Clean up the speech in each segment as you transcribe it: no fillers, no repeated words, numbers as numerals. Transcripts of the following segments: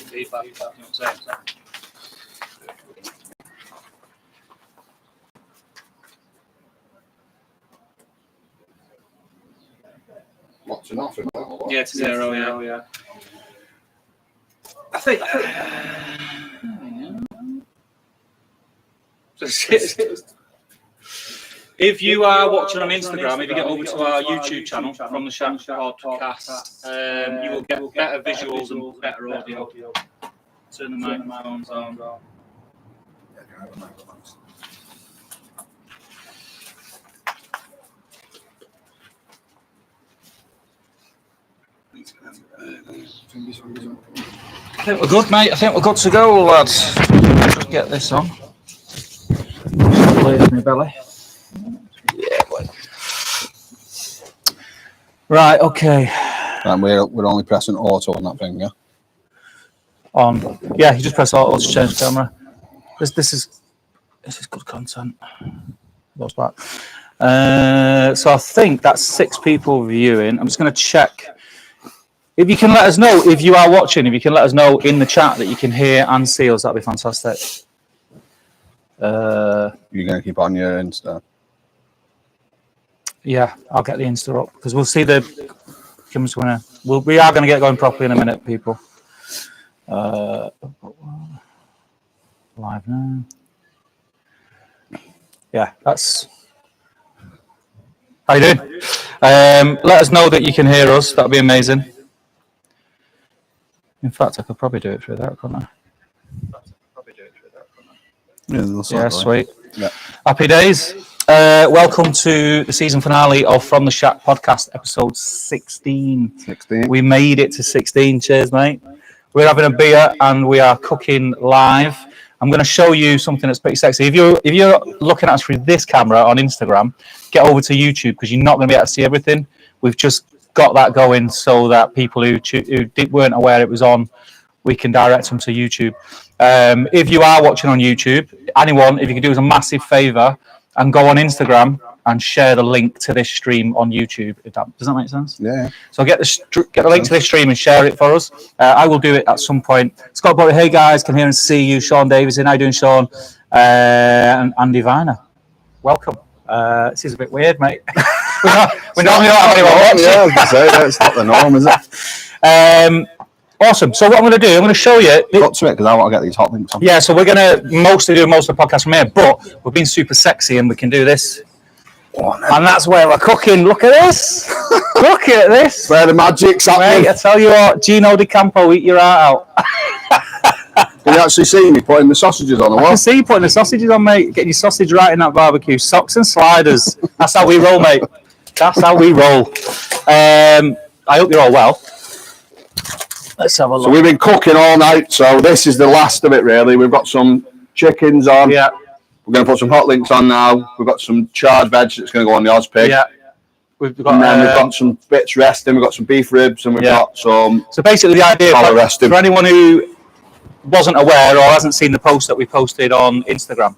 feedback. You know what I'm saying? What's enough? Yeah, to 0, yeah. I think if you are watching on Instagram, if you get over to our YouTube channel, From the Shack Podcast, you will get better visuals and better audio. Turn the microphones on. I think we're good, mate. I think we're good to go, lads. Just get this on. Just my belly. Yeah, boy. Right, okay. And we're only pressing auto on that thing, yeah? On. Yeah, you just press auto to change camera. This is good content. Goes back. So I think that's 6 people viewing. I'm just going to check. If you can let us know, if you are watching, if you can let us know in the chat that you can hear and see us, that'd be fantastic. You're going to keep on your Insta? Yeah, I'll get the Insta up because we'll see the Kim's winner. We are going to get going properly in a minute, people. Live now. Yeah, that's. How you doing? Let us know that you can hear us. That'd be amazing. In fact, I could probably do it through that, couldn't I? Yeah, sweet. Yeah. Happy days. Welcome to the season finale of From the Shack Podcast, episode 16. 16. We made it to 16. Cheers, mate. We're having a beer and we are cooking live. I'm going to show you something that's pretty sexy. If you're looking at us through this camera on Instagram, get over to YouTube because you're not going to be able to see everything. We've just got that going so that people who weren't aware it was on, we can direct them to YouTube. If you are watching on YouTube, anyone, if you could do us a massive favor and go on Instagram and share the link to this stream on YouTube. Does that make sense? Yeah. So get the link to this stream and share it for us. I will do it at some point. Scott Bobby, hey guys, can hear and see you. Sean Davison, how you doing, Sean? And Andy Viner, welcome. This is a bit weird, mate. we normally don't have anyone watching. Yeah, I was going to say, that's not the norm, is it? Awesome. So what I'm going to do, I'm going to show you. Got to it because I want to get these hot links on. Yeah, so we're going to mostly do most of the podcast from here, but we're being super sexy and we can do this. And that's where we're cooking. Look at this. Look at this. Where the magic's happening. Mate, I tell you what, Gino Di Campo, eat your heart out. Can you actually see me putting the sausages on? I can see you putting the sausages on, mate. Getting your sausage right in that barbecue. Socks and sliders. That's how we roll, mate. That's how we roll. I hope you're all well. Let's have a look. So we've been cooking all night, so this is the last of it, really. We've got some chickens on. Yeah. We're going to put some hot links on now. We've got some charred veg that's going to go on the Ozpig. Yeah. We've got, and then we've got some bits resting. We've got some beef ribs, and we've got some. So basically, the idea for anyone who wasn't aware or hasn't seen the post that we posted on Instagram,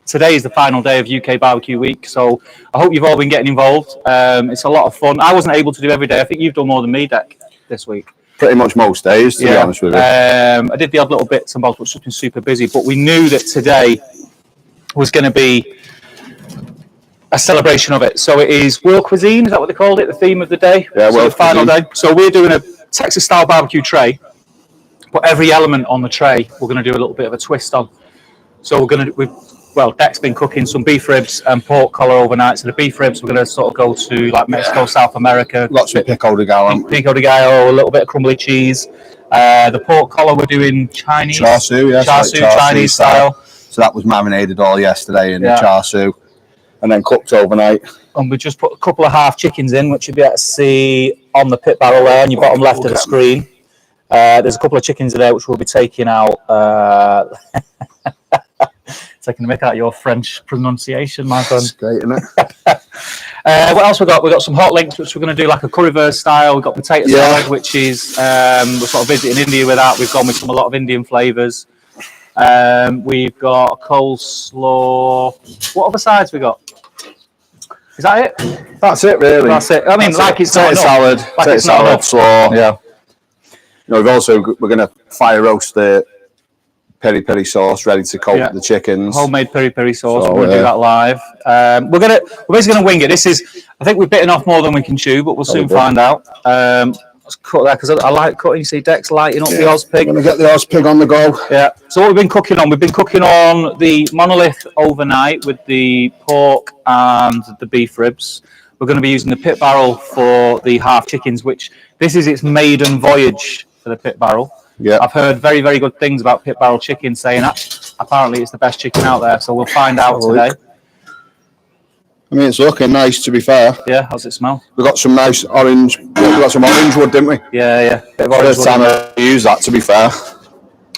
today is the final day of UK Barbecue Week. So I hope you've all been getting involved. It's a lot of fun. I wasn't able to do every day. I think you've done more than me, Dec, this week. Pretty much most days, to be honest with you. I did the odd little bits and bobs, but it's just been super busy. But we knew that today was going to be a celebration of it. So it is world cuisine, is that what they called it? The theme of the day? Yeah, so world the final cuisine. day. So we're doing a Texas-style barbecue tray, but every element on the tray we're going to do a little bit of a twist on. So Dec's been cooking some beef ribs and pork collar overnight. So the beef ribs, we're going to sort of go to like Mexico, South America. Lots of pico de gallo. Pico de gallo, a little bit of crumbly cheese. The pork collar, we're doing Chinese. Char siu, yes. Char siu, Chinese style. So that was marinated all yesterday in the char siu and then cooked overnight. And we just put a couple of half chickens in, which you'll be able to see on the pit barrel there on your bottom left of the screen. There's a couple of chickens in there which we'll be taking out. Taking the mick out of your French pronunciation, my friend. That's great, isn't it? What else we got? We've got some hot links, which we're going to do like a currywurst style. We've got potato salad, which is we're sort of visiting India with that. We've gone with a lot of Indian flavours. We've got coleslaw. What other sides we got? Is that it? That's it, really. That's it. I mean, That's like it. It's not salad, like it's salad, slaw. Yeah. we're going to fire roast the peri-peri sauce ready to coat the chickens. Homemade peri-peri sauce. So, We're gonna do that live. We're basically gonna wing it. I think we've bitten off more than we can chew, but we'll soon find out. Let's cut that because I like cutting. You see, Dex lighting up the Oz pig. We're gonna get the Oz pig on the go. Yeah. So what we've been cooking on? We've been cooking on the monolith overnight with the pork and the beef ribs. We're going to be using the pit barrel for the half chickens, which this is its maiden voyage for the pit barrel. Yeah. I've heard very, very good things about pit barrel chicken, saying that apparently it's the best chicken out there. So we'll find out today. I mean, it's looking nice, to be fair. Yeah, how's it smell? We got some nice orange. We got some orange wood, didn't we? Yeah. First time I used that, to be fair.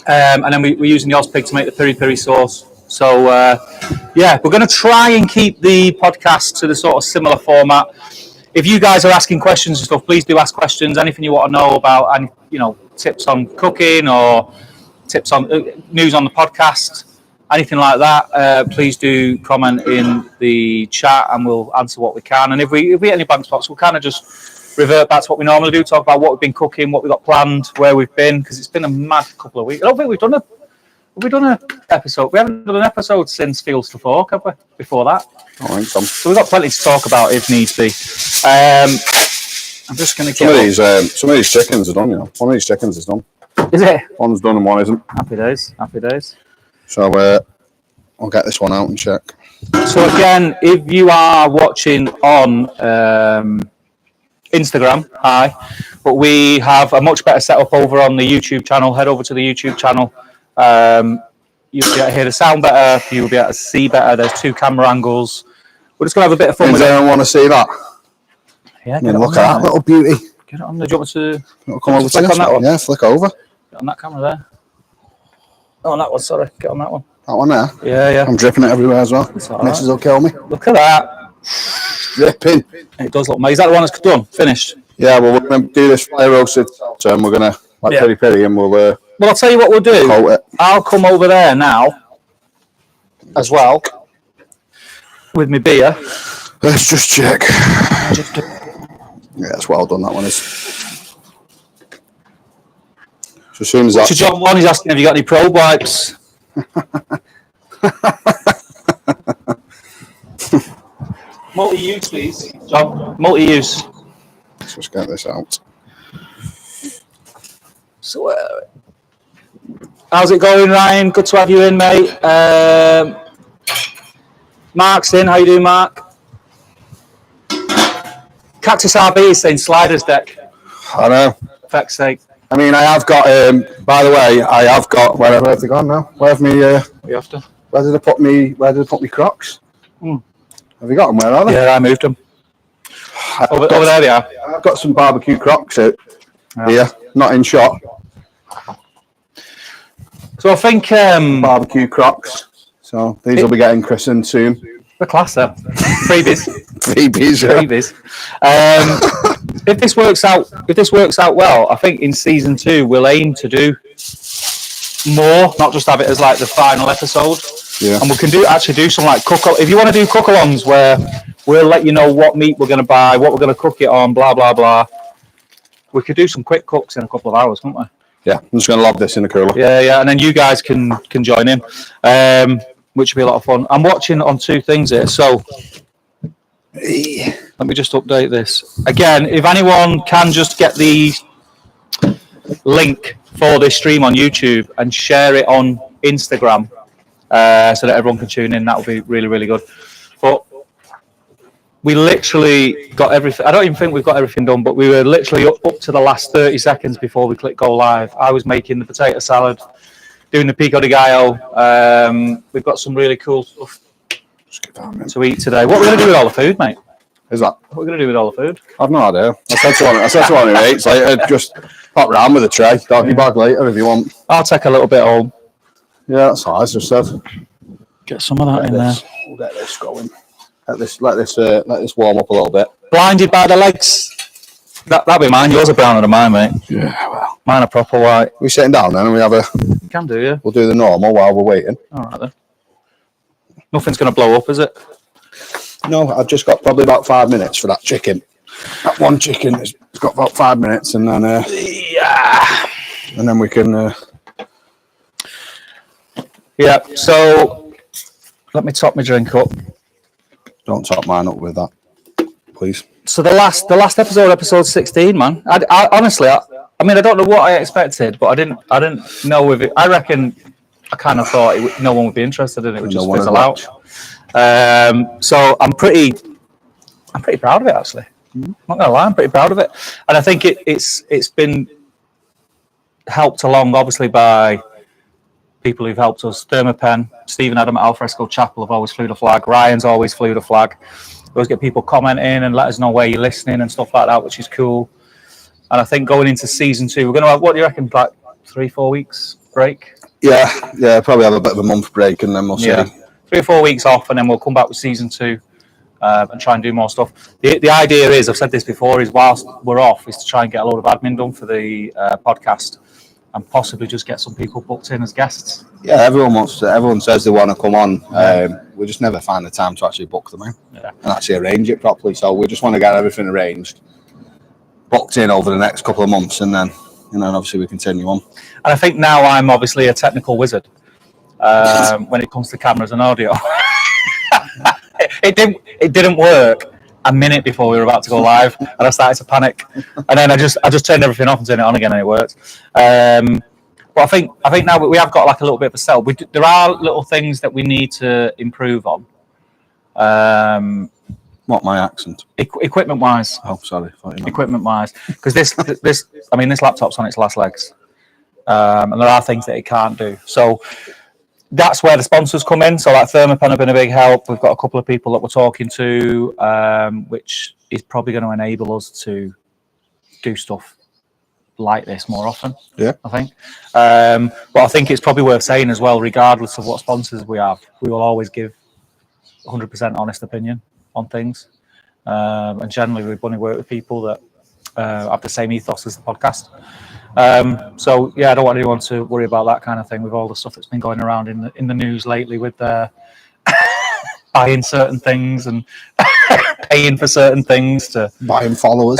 And then we're using the Oz pig to make the peri-peri sauce. So, we're going to try and keep the podcast to the sort of similar format. If you guys are asking questions and stuff, please do ask questions. Anything you want to know about, and tips on cooking or tips on news on the podcast, anything like that, please do comment in the chat and we'll answer what we can. And if we hit any blank spots, we'll kind of just revert back to what we normally do, talk about what we've been cooking, what we've got planned, where we've been, because it's been a mad couple of weeks. I don't think we've done an episode. We haven't done an episode since Fields to Fork, have we? Before that. I think so. So we've got plenty to talk about if needs be. I'm just going to get some of these chickens are done, One of these chickens is done. Is it? One's done and one isn't. Happy days. So I'll get this one out and check. So again, if you are watching on Instagram, hi. But we have a much better setup over on the YouTube channel. Head over to the YouTube channel. You'll be able to hear the sound better. You'll be able to see better. There's 2 camera angles. We're just going to have a bit of fun with it. Does anyone want to see that? Yeah, look at that little beauty. Get it on the jump to come over click on that one. Yeah, flick over. Get on that camera there. Oh, on that one, sorry. Get on that one. That one there? Yeah. I'm dripping it everywhere as well. Mrs. will kill me. Look at that. Dripping. It does look amazing. Is that the one that's done? Finished? Yeah, well, we're going to do this fire roasted. So we're going to, peri-peri, and we'll... Well, I'll tell you what we'll do. Coat it. I'll come over there now as well with my beer. Let's just check. Yeah, it's well done, that one is. So as soon as that... So John 1 is asking, have you got any probe wipes? Multi-use, please. John, multi-use. Let's just get this out. So, how's it going, Ryan? Good to have you in, mate. Mark's in. How you doing, Mark? Cactus RB is saying sliders deck. I know. For feck's sake. I mean, I have got. By the way, I have got. Where have they gone now? Where have me? You have to. Where did they put me? Where did they put me Crocs? Have you got them? Where are they? Yeah, I moved them. Over there they are. I've got some barbecue Crocs out here, not in shot. So I think barbecue Crocs. So these will be getting christened soon. The class up. Freebies. Freebies. If this works out well, I think in season 2 we'll aim to do more, not just have it as like the final episode. Yeah. And we can do some like cook. If you want to do cook-alongs where we'll let you know what meat we're going to buy, what we're going to cook it on, blah blah blah. We could do some quick cooks in a couple of hours, couldn't we? Yeah, I'm just going to lob this in the cooler. Yeah, and then you guys can join in, which would be a lot of fun. I'm watching on 2 things here, so let me just update this again. If anyone can just get the link for this stream on YouTube and share it on Instagram, so that everyone can tune in, that would be really, really good. But we literally got everything. I don't even think we've got everything done, but we were literally up to the last 30 seconds before we clicked go live. I was making the potato salad, doing the pico de gallo. We've got some really cool stuff to eat today. What are we going to do with all the food, mate? Is that? What are we going to do with all the food? I've no idea. I said to one who eats later, just pop round with a tray. Doggy bag later if you want. I'll take a little bit home. Yeah, that's what I just said. Get some of that in there. We'll get this going. Let this warm up a little bit. Blinded by the legs. That'll be mine. Yours are browner than mine, mate. Yeah, well. Mine are proper white. We're sitting down then and we have a... You can do, yeah. We'll do the normal while we're waiting. All right, then. Nothing's going to blow up, is it? No, I've just got probably about 5 minutes for that chicken. That one chicken has got about 5 minutes and then... Yeah. and then we can. Yeah. So let me top my drink up. Don't top mine up with that, please. So the last episode, episode 16, man. I honestly, I mean, I don't know what I expected, but I didn't know if it. I reckon I kind of thought no one would be interested in it. It would just fizzle out. So I'm pretty proud of it, actually. I'm not gonna lie, I'm pretty proud of it, and I think it's been helped along, obviously, by people who've helped us. Thermapen, Stephen Adam at Alfresco Chapel have always flew the flag. Ryan's always flew the flag. We always get people commenting and let us know where you're listening and stuff like that, which is cool. And I think going into season 2, we're going to have, what do you reckon, like 3-4 weeks break? Yeah, probably have a bit of a month break and then we'll see. Yeah, 3 or 4 weeks off, and then we'll come back with season 2 and try and do more stuff. The idea is, I've said this before, is whilst we're off, is to try and get a load of admin done for the podcast and possibly just get some people booked in as guests. Yeah, everyone says they want to come on. We just never find the time to actually book them in and actually arrange it properly. So we just want to get everything arranged, booked in over the next couple of months, and then obviously we continue on. And I think now I'm obviously a technical wizard when it comes to cameras and audio. It didn't work a minute before we were about to go live, and I started to panic. And then I just turned everything off and turned it on again, and it worked. But I think now we have got like a little bit of a sell. There are little things that we need to improve on. What, my accent? Equipment wise. Oh, sorry. Equipment wise, because this laptop's on its last legs, and there are things that it can't do. So that's where the sponsors come in. So like Thermapen have been a big help. We've got a couple of people that we're talking to, which is probably going to enable us to do stuff like this more often. Yeah, I think. But I think it's probably worth saying as well, regardless of what sponsors we have, we will always give 100% honest opinion on things. And generally, we want to work with people that have the same ethos as the podcast. So yeah, I don't want anyone to worry about that kind of thing with all the stuff that's been going around in the news lately with buying certain things and paying for certain things to buying followers.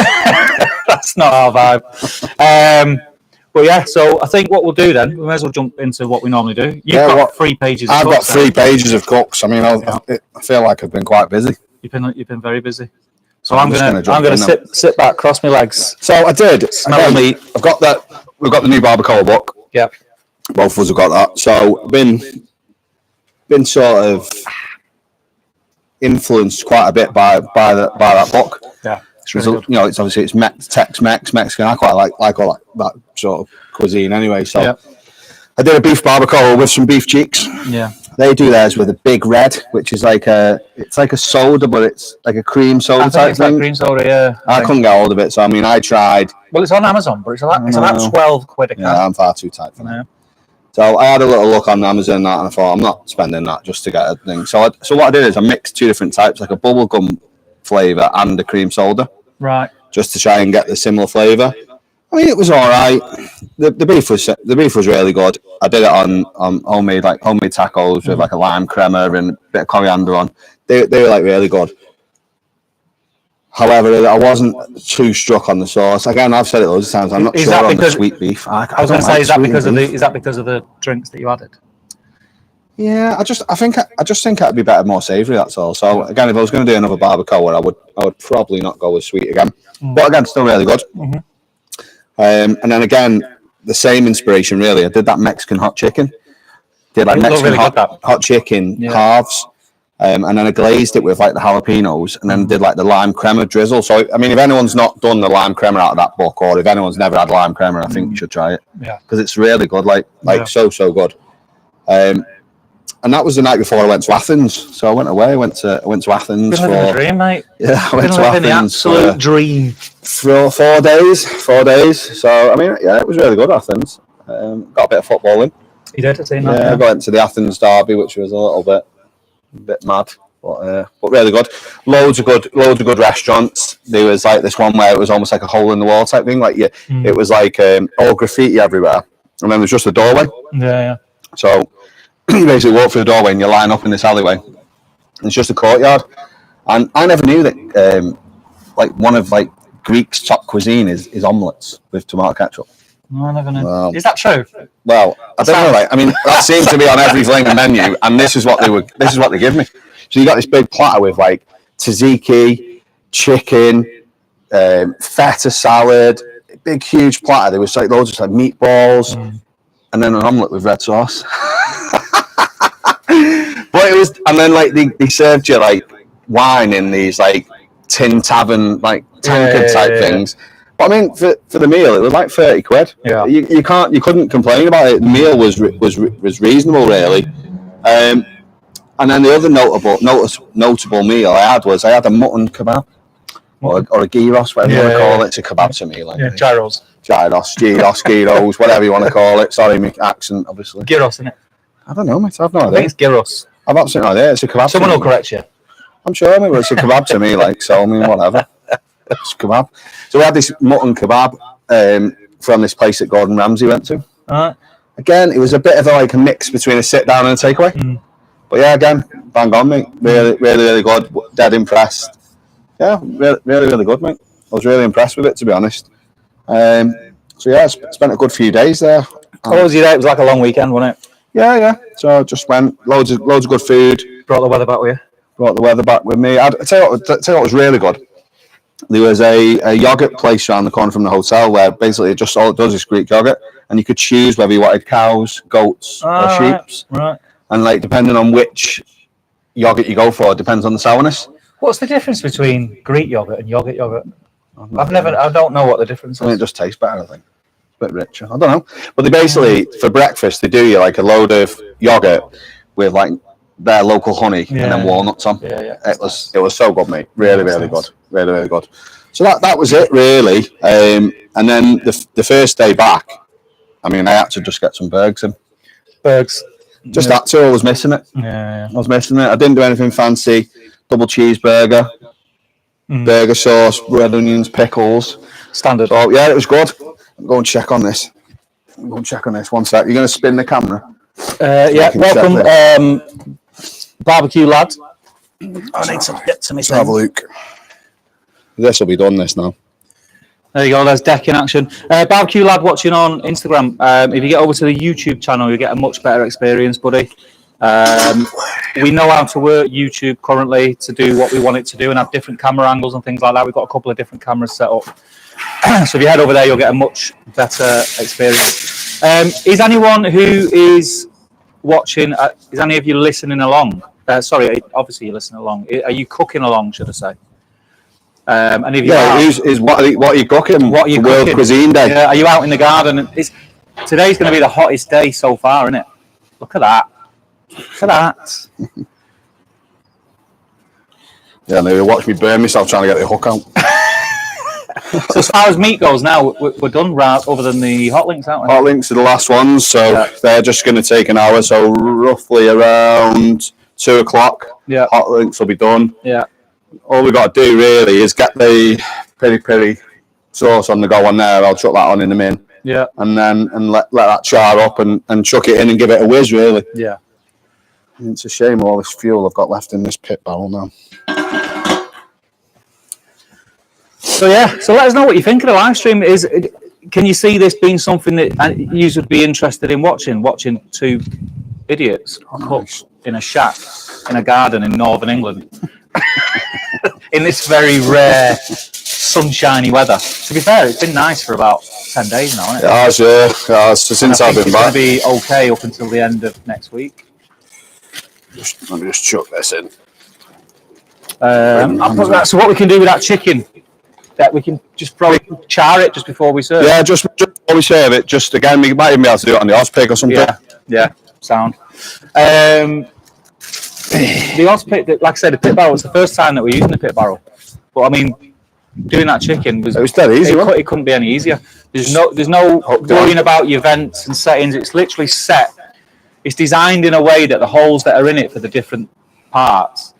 That's not our vibe. But yeah, so I think what we'll do then, we may as well jump into what we normally do. You've got 3 pages. I've got 3 pages of cooks. I mean, I feel like I've been quite busy. You've been very busy. So I'm gonna sit back, cross my legs. So I did. Smell meat. I've got that. We've got the new Barbacoa book. Yeah. Both of us have got that. So been sort of influenced quite a bit by that book. Yeah. It's really good. It's obviously it's Tex-Mex, Mexican. I quite like all that sort of cuisine anyway. So I did a beef barbacoa with some beef cheeks. Yeah. They do theirs with a Big Red, which is like a soda, but it's like a cream soda type thing. Like cream soda, yeah. I couldn't get hold of it, so I mean, I tried. Well, it's on Amazon, but it's about 12 quid a can. Yeah, I'm far too tight for that. Yeah. So I had a little look on Amazon and I thought I'm not spending that just to get a thing. So what I did is I mixed 2 different types, like a bubblegum flavour and a cream soda. Right. Just to try and get the similar flavour. I mean, it was all right. The beef was really good. I did it on homemade tacos with like a lime crema and a bit of coriander on. They were like really good. However, I wasn't too struck on the sauce. Again, I've said it loads of times. I'm not sure on the sweet beef. I was going to say, is that because of the drinks that you added? Yeah, I just think it'd be better, more savoury. That's all. So again, if I was going to do another barbacoa, I would probably not go with sweet again. But again, still really good. Mm-hmm. And then again, the same inspiration really. I did that Mexican hot chicken. Did like Mexican really hot chicken halves, and then I glazed it with like the jalapenos, and then did like the lime crema drizzle. So I mean, if anyone's not done the lime crema out of that book, or if anyone's never had lime crema, I think you should try it. Yeah, because it's really good. So good. And that was the night before I went to Athens. So I went away. I went to Athens for a dream, mate. Yeah, I went to Athens. The absolute dream. For 4 days. 4 days. So I mean, yeah, it was really good. Athens. Got a bit of football in. You did. I've seen that. Yeah, I went to the Athens derby, which was a little bit mad, but really good. Loads of good restaurants. There was like this one where it was almost like a hole in the wall type thing. Like it was like all graffiti everywhere, and then there's just a doorway. Yeah. So you basically walk through the doorway and you line up in this alleyway. And it's just a courtyard, and I never knew that like one of like Greek's top cuisine is omelettes with tomato ketchup. No, I never know. Well, Is that true? well, I don't know. Like, I mean, that seemed to be on every fling menu, and this is what they give me. So you got this big platter with like tzatziki, chicken, feta salad, big huge platter. There was like loads of like meatballs, and then an omelette with red sauce. But it was, and then like they served you like wine in these like tin tavern like tankard type things. But I mean, for the meal, it was like 30 quid. Yeah. You couldn't complain about it. The meal was reasonable, really. And then the other notable meal I had a mutton kebab or a gyros, whatever you want to call it. It's a kebab to me, like gyros, gyros, whatever you want to call it. Sorry, my accent, obviously. Gyros, isn't it? I don't know, mate. I've no I idea. think it's gyros. I've absolutely no idea. It's a kebab. Someone will correct you. I'm sure, mate, but it's a kebab to me, like, so I mean, whatever. It's kebab. So we had this mutton kebab from this place that Gordon Ramsay went to. Again, it was a bit of a mix between a sit down and a takeaway. But yeah, again, bang on, mate. Really good. Dead impressed. Yeah, really good, mate. I was really impressed with it, to be honest. So yeah, I spent a good few days there. What was your day? It was like a long weekend, wasn't it? Yeah. So I just went loads of good food. Brought the weather back with you. Brought the weather back with me. I tell you what was really good. There was a yogurt place around the corner from the hotel where basically just all it does is Greek yogurt, and you could choose whether you wanted cows, goats, or sheep. Right. And like depending on which yogurt you go for, it depends on the sourness. What's the difference between Greek yogurt and yogurt? I don't know what the difference is. I mean, it just tastes better, I think. It's a bit richer. I don't know. But they basically, for breakfast, they do you like a load of yogurt with like their local honey and then walnuts on. Yeah. It was so good, mate. Really good. Really good. So that was it, really. And then the first day back, I mean, I had to just get some burgers in. Just that too, I was missing it. Yeah. I was missing it. I didn't do anything fancy. Double cheeseburger, burger sauce, red onions, pickles. Standard. So yeah, it was good. I'm going to check on this. One sec. You're going to spin the camera. Yeah. Welcome, barbecue lad. I need some bits of me. Have a look. This will be done. This now. There you go. There's deck in action. Barbecue lad watching on Instagram. If you get over to the YouTube channel, you get a much better experience, buddy. We know how to work YouTube currently to do what we want it to do and have different camera angles and things like that. We've got a couple of different cameras set up. So if you head over there, you'll get a much better experience. Is anyone who is watching, is any of you listening along? Sorry, obviously you're listening along. Are you cooking along, should I say? And if you what are you cooking? What are you World cooking? Cuisine Day. Yeah, are you out in the garden? Today's going to be the hottest day so far, isn't it? Look at that. Look at that. Yeah, they watch me burn myself trying to get the hook out. So as far as meat goes now, we're done, other than the hot links, aren't we? Hot links are the last ones, so they're just going to take an hour, so roughly around 2 o'clock. Yeah. Hot links will be done. Yeah. All we've got to do really is get the peri-peri sauce on the go on there. I'll chuck that on in the min. Yeah. And then let that char up and chuck it in and give it a whiz, really. Yeah. It's a shame all this fuel I've got left in this pit barrel now. So let us know what you think of the live stream. Can you see this being something that you would be interested in watching two idiots cook in a shack in a garden in northern England in this very rare sunshiny weather? To be fair, it's been nice for about 10 days now, hasn't it? It has. So since I've been back. It's going to be okay up until the end of next week. Let me just chuck this in. So what we can do with that chicken, that we can just probably char it just before we serve. Yeah, just before we serve it. Just again, we might even be able to do it on the Ozpick or something. Yeah, sound. The Ozpick, like I said, the pit barrel was the first time that we're using the pit barrel. But I mean, doing that chicken was dead easy. It couldn't be any easier. There's no worrying about your vents and settings. It's literally set. It's designed in a way that the holes that are in it for the different parts,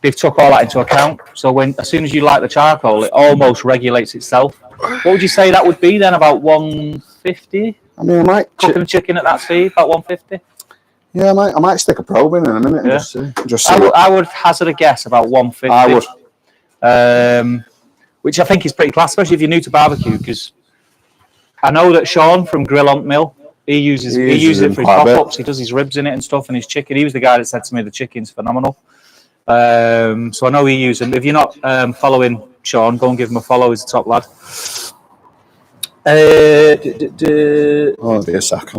they've took all that into account. So as soon as you light the charcoal, it almost regulates itself. What would you say that would be then? About 150? I mean, I might cooking a chicken at that speed, about 150. Yeah, I might stick a probe in a minute. And just see I would hazard a guess about 150. I would. Which I think is pretty class, especially if you're new to barbecue, because I know that Sean from Grill on Mill, he uses it for his pop-ups. He does his ribs in it and stuff, and his chicken. He was the guy that said to me the chicken's phenomenal. So I know he uses them. If you're not following Sean, go and give him a follow. He's a top lad. Oh dear, sack.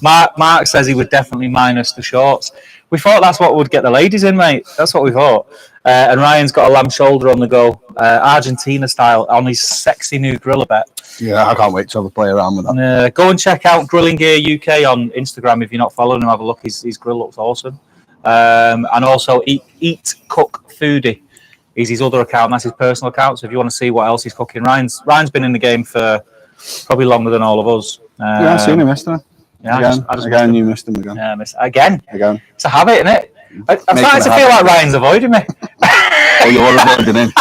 Mark says he would definitely minus the shorts. We thought that's what would get the ladies in, mate. That's what we thought. And Ryan's got a lamb shoulder on the go, Argentina style, on his sexy new grill, I bet. Yeah, I can't wait to have a play around with that. Go and check out Grilling Gear UK on Instagram if you're not following him. Have a look. His grill looks awesome. And also Eat Cook Foodie is his other account. That's his personal account. So if you want to see what else he's cooking, Ryan's been in the game for probably longer than all of us. Yeah, I've seen him yesterday. Yeah, again, you missed him again. Yeah, again. It's a habit, isn't it? I'm starting to feel like Ryan's avoiding me. Oh, you're avoiding him.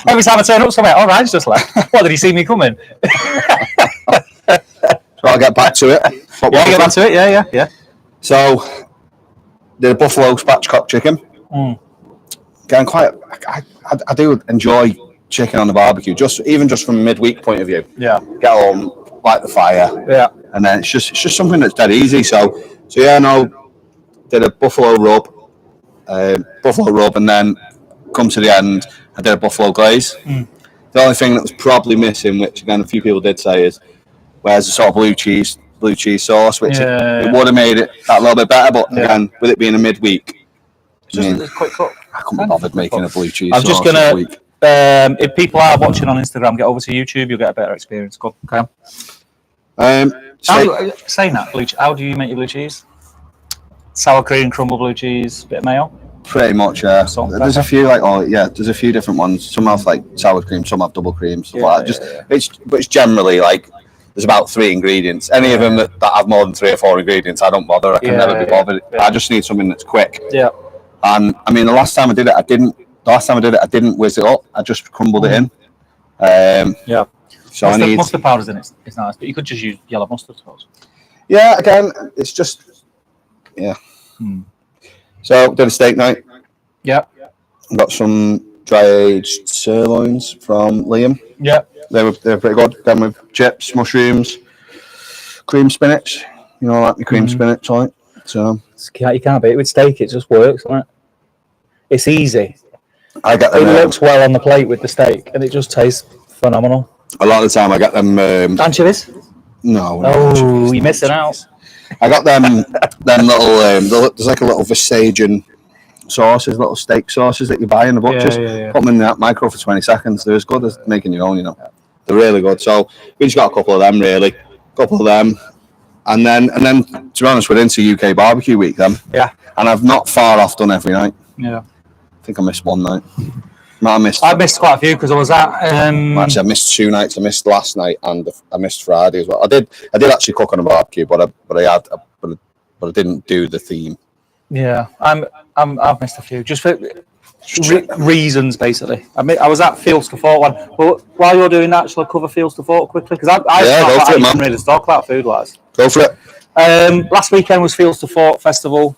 Every time I turn up somewhere, Ryan's just left. What, did he see me coming? So I'll get back to it. Get back to it. Yeah. So, the buffalo spatchcock chicken. Again, I do enjoy chicken on the barbecue, even just from a midweek point of view. Yeah. Get home, light the fire. Yeah. And then it's just something that's dead easy. So yeah, did a buffalo rub, and then come to the end, I did a buffalo glaze. The only thing that was probably missing, which again a few people did say, is where's the sort of blue cheese sauce, which it would have made it that little bit better. But again, with it being a midweek, just a quick cook. I couldn't be bothered making a blue cheese. I'm just gonna. If people are watching on Instagram, get over to YouTube. You'll get a better experience. Go, okay. Saying that, how do you make your blue cheese? Sour cream, crumble blue cheese, bit of mayo. Pretty much, yeah. There's a few there's a few different ones. Some have like sour cream, some have double cream, stuff like that. It's generally like there's about 3 ingredients. Any of them that have more than 3 or 4 ingredients, I don't bother. I can never be bothered. I just need something that's quick. Yeah. And I mean, the last time I did it, I didn't whiz it up. I just crumbled it in. Yeah. So mustard powder's in it. It's nice, but you could just use yellow mustard, I suppose. Yeah. Again, it's just So did a steak night. Yeah. Got some dry aged sirloins from Liam. Yeah. They were pretty good. Then with chips, mushrooms, cream spinach. You know, like the cream spinach, like. So you can't beat it with steak. It just works, doesn't it? It's easy. It looks well on the plate with the steak, and it just tastes phenomenal. A lot of the time, I get them. Anchovies? No. Oh, you're missing out. I got them little. There's like a little Visagian sauces, little steak sauces that you buy in the butchers. Put them in that micro for 20 seconds. They're as good as making your own, you know. They're really good. So we just got a couple of them, really. And then to be honest, we're into UK barbecue week then. Yeah. And I've not far off done every night. Yeah. I think I missed one night. I missed quite a few because I was at. Actually, I missed 2 nights. I missed last night and I missed Friday as well. I did actually cook on a barbecue, but I didn't do the theme. Yeah, I've missed a few just for reasons basically. I was at Fields to Fork one. But while you're doing that, shall I cover Fields to Fork quickly? Because I can really talk about food wise. Go for it. Last weekend was Fields to Fork Festival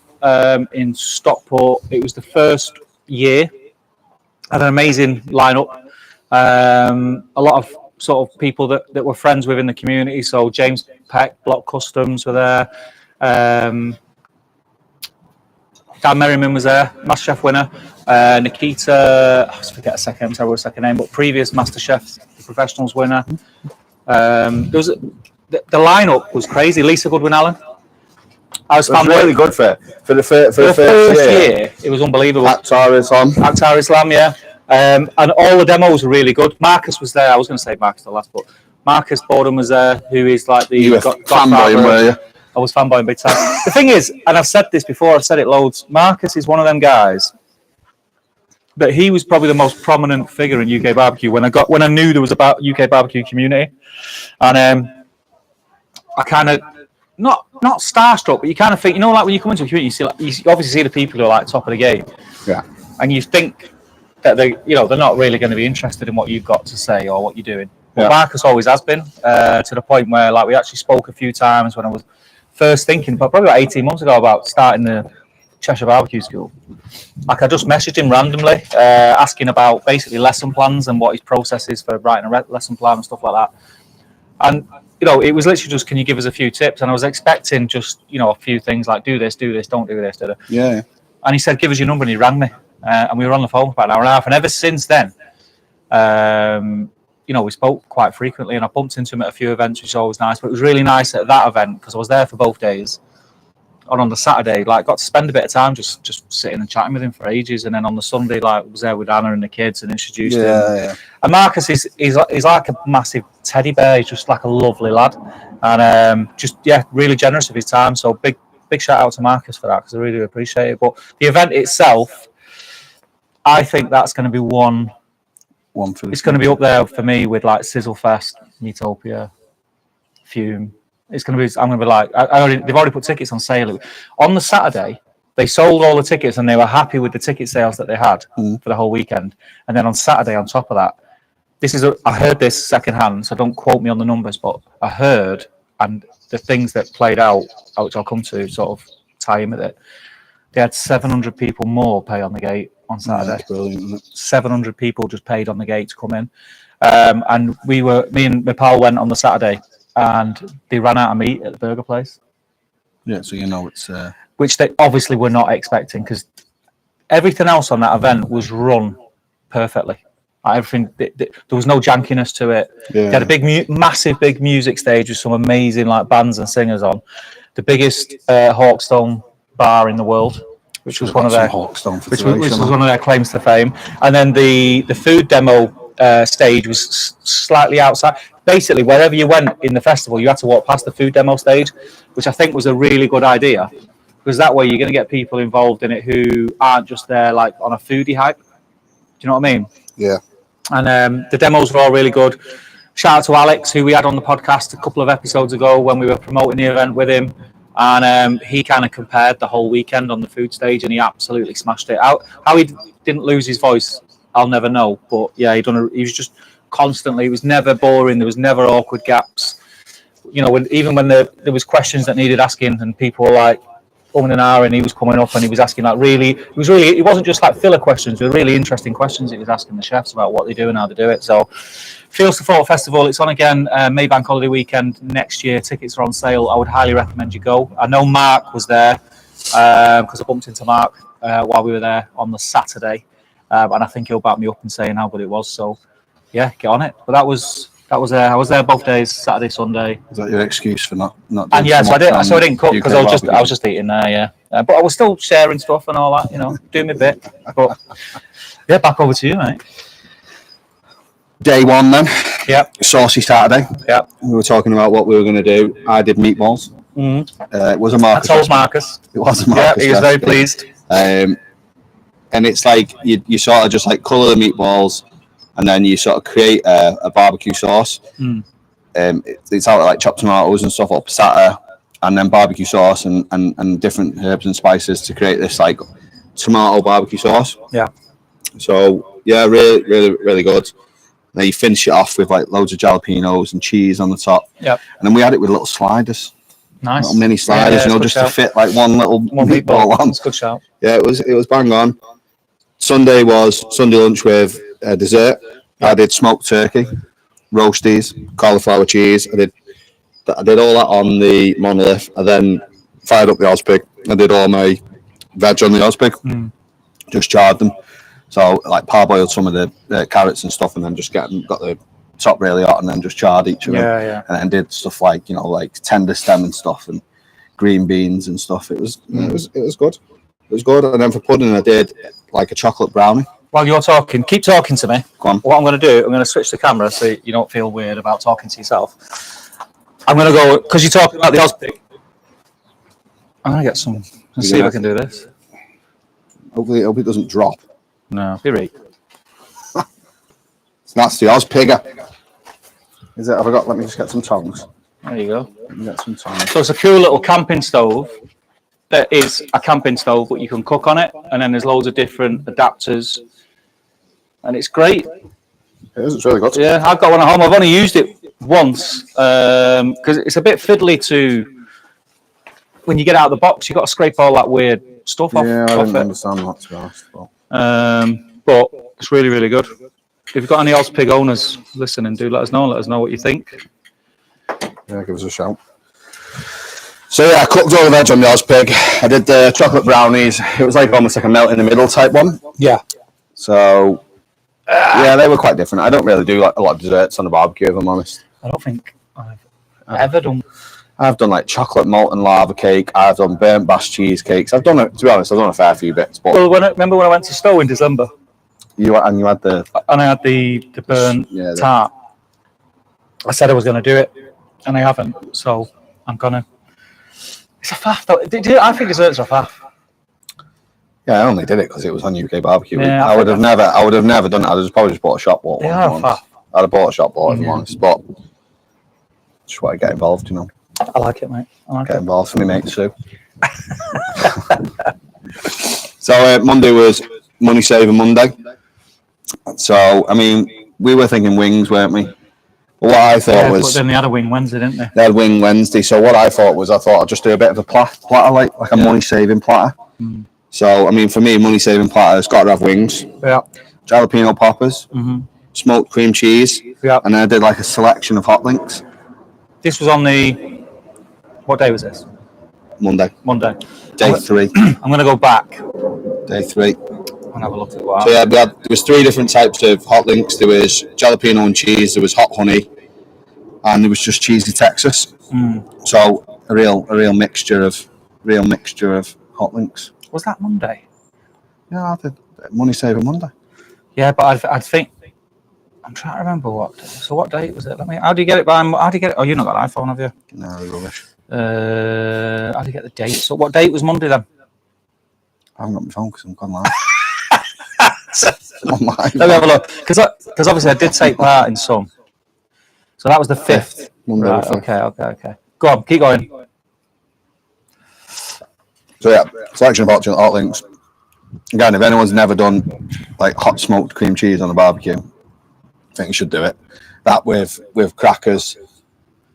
in Stockport. It was the first year. Had an amazing lineup. A lot of sort of people that were friends within the community. So James Peck, Block Customs were there. Dan Merriman was there, MasterChef winner. Nikita, I forget a second name, but previous MasterChef Professionals winner. The lineup was crazy. Lisa Goodwin Allen. I was really good for the first year. It was unbelievable. Akhtar Islam, yeah. And all the demos were really good. Marcus was there. I was going to say Marcus the last, but Marcus Borden was there, who is like the fanboy, were you? I was fanboying big time. The thing is, and I've said this before, I've said it loads, Marcus is one of them guys that he was probably the most prominent figure in UK barbecue when I knew there was a UK barbecue community. And I kind of not starstruck, but you kind of think, you know, like when you come into a community, you obviously see the people who are like top of the game. Yeah. And you think that they're not really going to be interested in what you've got to say or what you're doing. But Marcus always has been, to the point where like we actually spoke a few times when I was first thinking, but probably about 18 months ago, about starting the Cheshire Barbecue School. Like, I just messaged him randomly, asking about basically lesson plans and what his process is for writing a lesson plan and stuff like that. And you know, it was literally just, can you give us a few tips? And I was expecting just, you know, a few things like do this, don't do this. Yeah. And he said, give us your number, and he rang me, and we were on the phone for about an hour and a half. And ever since then, you know, we spoke quite frequently, and I bumped into him at a few events, which is always nice. But it was really nice at that event because I was there for both days. And on the Saturday, like, got to spend a bit of time just sitting and chatting with him for ages. And then on the Sunday, like, was there with Anna and the kids and introduced him. Yeah. And Marcus is like a massive teddy bear. He's just like a lovely lad, and really generous of his time. So big shout out to Marcus for that, because I really appreciate it. But the event itself, I think that's going to be one for. It's going to be up there for me with like Sizzlefest, Utopia, Fume. It's going to be. I'm going to be like, they've already put tickets on sale. On the Saturday, they sold all the tickets and they were happy with the ticket sales that they had for the whole weekend. And then on Saturday, on top of that, I heard this secondhand, so don't quote me on the numbers, but I heard, and the things that played out, which I'll come to, sort of tie in with it. They had 700 people more pay on the gate on Saturday. That's brilliant, isn't it? 700 people just paid on the gate to come in. And me and my pal went on the Saturday, and they ran out of meat at the burger place. Yeah, so you know it's... Which they obviously were not expecting, because everything else on that event was run perfectly. Everything, there was no jankiness to it. Yeah. They had a massive big music stage with some amazing like bands and singers on. The biggest Hawkstone bar in the world, which was one of their claims to fame. And then the food demo stage was slightly outside. Basically, wherever you went in the festival, you had to walk past the food demo stage, which I think was a really good idea, because that way you're going to get people involved in it who aren't just there like on a foodie hype. Do you know what I mean? Yeah. And the demos were all really good. Shout out to Alex, who we had on the podcast a couple of episodes ago when we were promoting the event with him. And he kind of compared the whole weekend on the food stage, and he absolutely smashed it out. How he didn't lose his voice, I'll never know. But yeah, he was just constantly, it was never boring. There was never awkward gaps. You know, even when there was questions that needed asking, and people were like, and hour, and he was coming up and he was asking like it wasn't just like filler questions. They were really interesting questions he was asking the chefs about what they do and how they do it. So Fields to Fork Festival, it's on again Maybank holiday weekend next year. Tickets are on sale. I would highly recommend you go. I know Mark was there because I bumped into Mark while we were there on the Saturday, and I think he'll back me up in saying how good it was. So yeah, get on it. But I was there both days, Saturday, Sunday. Is that your excuse for not doing? And yes, I didn't cook because I was just eating there, yeah. But I was still sharing stuff and all that, you know, doing my bit. But yeah, back over to you, mate. Day one then. Yep. Saucy Saturday. Yep. We were talking about what we were going to do. I did meatballs. It was a Marcus. I told Marcus. It was a Marcus. Yeah, he was very pleased. And it's like you sort of just like colour the meatballs, and then you sort of create a barbecue sauce. It's out of like chopped tomatoes and stuff, or passata, and then barbecue sauce and different herbs and spices to create this like tomato barbecue sauce. Yeah. So yeah, really, really, really good. And then you finish it off with like loads of jalapenos and cheese on the top. Yeah. And then we had it with little sliders. Nice. Little mini sliders, just to fit like one little meatball on. That's a good shout. Yeah, it was bang on. Sunday was Sunday lunch with dessert. I did smoked turkey, roasties, cauliflower cheese. I did all that on the monolith. I then fired up the Ozpig. I did all my veg on the Ozpig. Just charred them. So like parboiled some of the carrots and stuff, and then just got the top really hot, and then just charred each of them. Yeah. And then did stuff like like tender stem and stuff, and green beans and stuff. It was good. It was good. And then for pudding, I did like a chocolate brownie. While you're talking, keep talking to me. Go on. What I'm going to do, I'm going to switch the camera so you don't feel weird about talking to yourself. I'm going to go, because you're talking about the Ozpig. I'm going to get some. Let's see if I can do this. Hopefully it doesn't drop. No, be right. That's the Ozpigger. Is it? Have I got? Let me just get some tongs. There you go. Let me get some tongs. So it's a cool little camping stove. That is a camping stove, but you can cook on it, and then there's loads of different adapters, and it's great. It is. It's really good. Yeah, I've got one at home. I've only used it once because it's a bit fiddly to when you get out of the box, you got to scrape all that weird stuff off. Yeah, I off didn't it. understand that, to be honest. But it's really, really good. If you've got any Oz Pig owners listening, do let us know. Let us know what you think. Yeah, give us a shout. So yeah, I cooked all the veg on the Oz Pig. I did the chocolate brownies. It was like almost like a melt in the middle type one. Yeah. So yeah, they were quite different. I don't really do like a lot of desserts on the barbecue, if I'm honest. I don't think I've ever done. I've done like chocolate molten lava cake. I've done burnt bash cheesecakes. I've done it. To be honest, I've done a fair few bits. But Well, remember when I went to Stowe in December you had the and I had the burnt tart. I said I was going to do it, and I haven't. So I'm gonna. It's a faff, though. I think desserts are a faff. Yeah, I only did it because it was on UK barbecue. Yeah, I would have never done it. I'd have probably just bought a shop bought one. They are a faff. I'd have bought a shop bought, if I'm honest. But just want to get involved, you know. I like it, mate. I like Get it. involved for me, mate, Sue. So Monday was Money Saving Monday. So, I mean, we were thinking wings, weren't we? But what I thought But was... then they had a wing Wednesday, didn't they? They had Wing Wednesday. So what I thought I'd just do a bit of a platter like a money-saving platter. So, I mean, for me, money-saving platter has got to have wings, Yeah. jalapeno poppers, smoked cream cheese, Yeah. and then I did like a selection of hot links. This was on the. What day was this? Monday, Monday. day 3. I'm going to go back Day 3. and have a look at what. So yeah, there was 3 different types of hot links. There was jalapeno and cheese, there was hot honey, and there was just cheesy Texas. So a real mixture of hot links. Was that Monday? Yeah, I did Money Saving Monday. Yeah, but I think. I'm trying to remember what. So what date was it? How do you get it by? How do you get it? Oh, you've not got an iPhone, have you? No, rubbish. How do you get the date? So what date was Monday then? I haven't got my phone because I'm gone live. Let me have a look. Because obviously I did take part in some. So that was the 5th. Monday Right, the 5th. okay. Go on, keep going. So yeah, selection of hot links. Again, if anyone's never done like hot smoked cream cheese on a barbecue, I think you should do it. That with crackers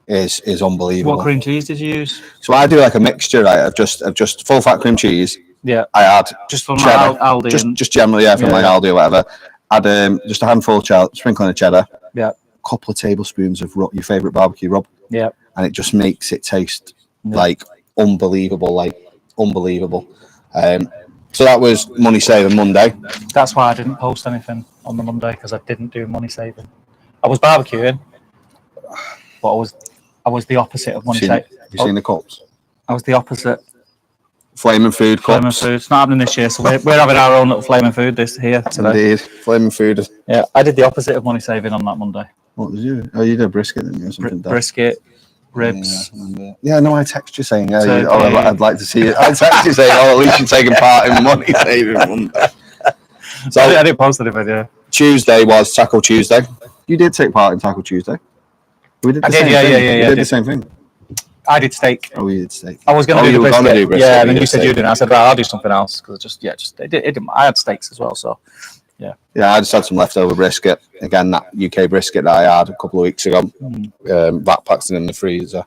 is unbelievable. What cream cheese did you use? So I do like a mixture, right, of just full fat cream cheese. Yeah. I add Just from cheddar, Aldi. just generally, from Yeah, like yeah. Aldi or whatever. Add just a handful of sprinkling of cheddar, Yeah. a couple of tablespoons of your favourite barbecue rub, Yeah. and it just makes it taste like unbelievable. So that was Money Saving Monday. That's why I didn't post anything on the Monday, because I didn't do money saving. I was barbecuing, but I was the opposite of money saving. Have you seen the cups? I was the opposite. Flaming Food Flaming cups. food. It's not happening this year, so we're having our own little flaming food this here today. Indeed. Flaming Food. Yeah, I did the opposite of money saving on that Monday. What did you do? Oh, you did a brisket, didn't you? Or something like that? Brisket, ribs. Yeah, no, I text you saying, Turkey. I'd like to see it. I text you saying, at least you're taking part in Money Saving Monday. So I didn't post any video. Tuesday was Taco Tuesday. You did take part in Taco Tuesday. We did the I did, same yeah, thing. yeah, yeah, We yeah, I did the did. same thing. I did steak. Oh, you did steak. I was going to Oh, do you the were brisket. gonna do brisket, Yeah, and you then you did said steak. you didn't. I said, right, I'll do something else, because it didn't. I had steaks as well, so Yeah, I just had some leftover brisket. Again, that UK brisket that I had a couple of weeks ago. Backpacked in the freezer.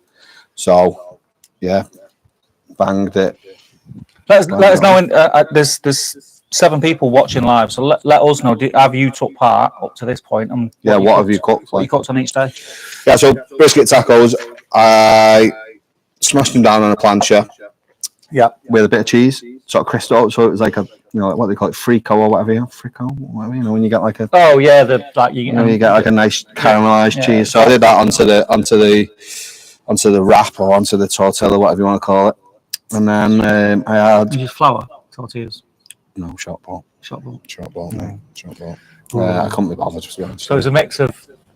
So, yeah, banged it. let us know. There's 7 people watching live, so let us know. Have you took part up to this point? And Yeah, what have you cooked? What you cooked on each day? Yeah, so brisket tacos, I smashed them down on a plancha Yeah. with a bit of cheese, sort of crystal. So it was like a, like what they call it, frico or whatever. Frico, whatever. When you get like a, Oh yeah, you get like a nice caramelized Yeah. cheese. So I did that onto the wrap or onto the tortilla, whatever you want to call it. And then I had You use flour, tortillas, shot ball. shot ball. I couldn't be bothered, to be honest. So it's a mix of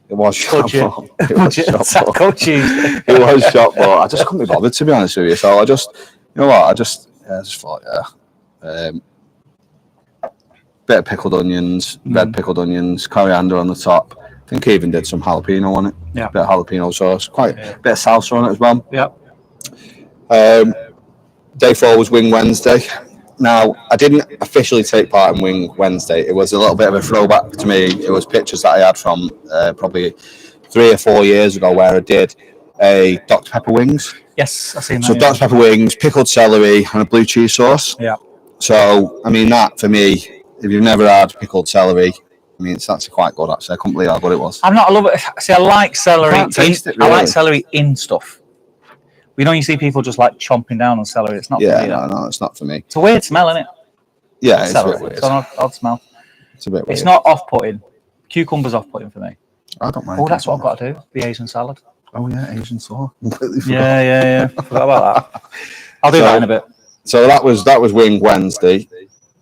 It was shot budget, ball. It was budget shot ball. taco cheese. It was shot ball. I just couldn't be bothered, to be honest with you. So I just, you know what? I just thought, bit of pickled onions, red pickled onions, coriander on the top. I think I even did some jalapeno on it. Yeah. Bit of jalapeno sauce, quite a bit of salsa on it as well. Yeah. Day 4 was Wing Wednesday. Now, I didn't officially take part in Wing Wednesday. It was a little bit of a throwback to me. It was pictures that I had from probably 3 or 4 years ago where I did a Dr Pepper wings. Yes, I've seen that. So yeah. Dr Pepper wings, pickled celery, and a blue cheese sauce. Yeah. So I mean that for me, if you've never had pickled celery, I mean it's actually quite good. Actually, I couldn't believe how good it was. I'm not a lover. See, I like celery. Can't taste it, I like really. celery in stuff. You know, you see people just like chomping down on celery. It's not. Yeah, for me, no, it's not for me. It's a weird smell, isn't it? Yeah, it's a Celery. bit weird. It's an odd smell. It's a bit weird. It's not off-putting. Cucumber's off-putting for me. I don't mind. Oh, that's what I've got to do. The Asian salad. Oh yeah, Asian sauce. Completely forgot. Yeah. Forgot about that. I'll do that in a bit. So that was Wing Wednesday.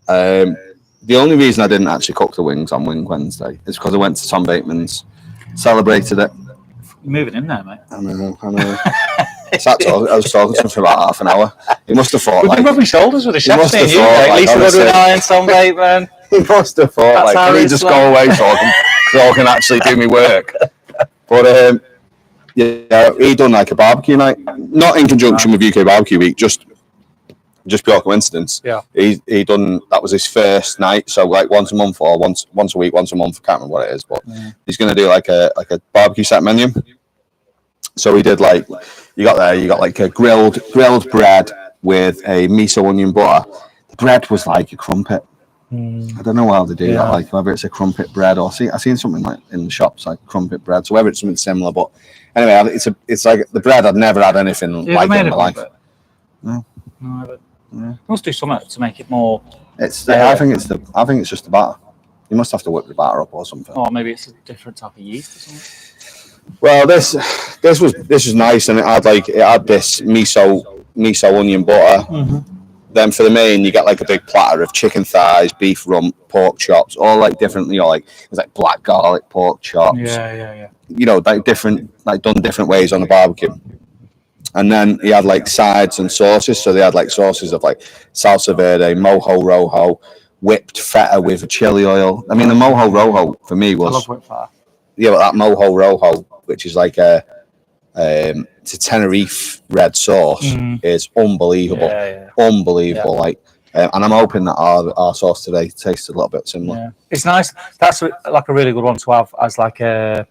The only reason I didn't actually cook the wings on Wing Wednesday is because I went to Tom Bateman's, celebrated it. You're moving in there, mate. I know. I was talking to him for about half an hour. He must have thought We've been like rubbing shoulders with the chef must saying have you, thought, mate. like, Lisa honestly. Woodward and Tom Bateman. he must have thought That's like, how can he it's just like. go away so I can actually do my work? But yeah, he done like a barbecue night, not in conjunction with UK Barbecue Week, just pure coincidence. Yeah. He done that was his first night, so like once a month or once a week, once a month. I can't remember what it is, but he's gonna do like a barbecue set menu. So we did like you got like a grilled bread with a miso onion butter. The bread was like a crumpet. I don't know how they do that, like whether it's a crumpet bread or I've seen something like in the shops like crumpet bread. So whether it's something similar, but anyway, it's like the bread. I'd never had anything like it in my life. No, but must do something to make it more. It's I think it's just the batter. You must have to whip the batter up or something. Or maybe it's a different type of yeast or something. Well, this was nice, and it had this miso onion butter. Then for the main, you get like a big platter of chicken thighs, beef rump, pork chops, all like different. You know, like there's like black garlic pork chops. Yeah. You know, like different, like done different ways on the barbecue. And then he had like sides and sauces. So they had like sauces of like salsa verde, mojo rojo, whipped feta with chili oil. I mean, the mojo rojo for me I love was whipped feta. but that mojo rojo, which is like it's a Tenerife red sauce, is unbelievable. Yeah. Unbelievable. Like, and I'm hoping that our sauce today tastes a little bit similar. Yeah, it's nice. That's like a really good one to have as like a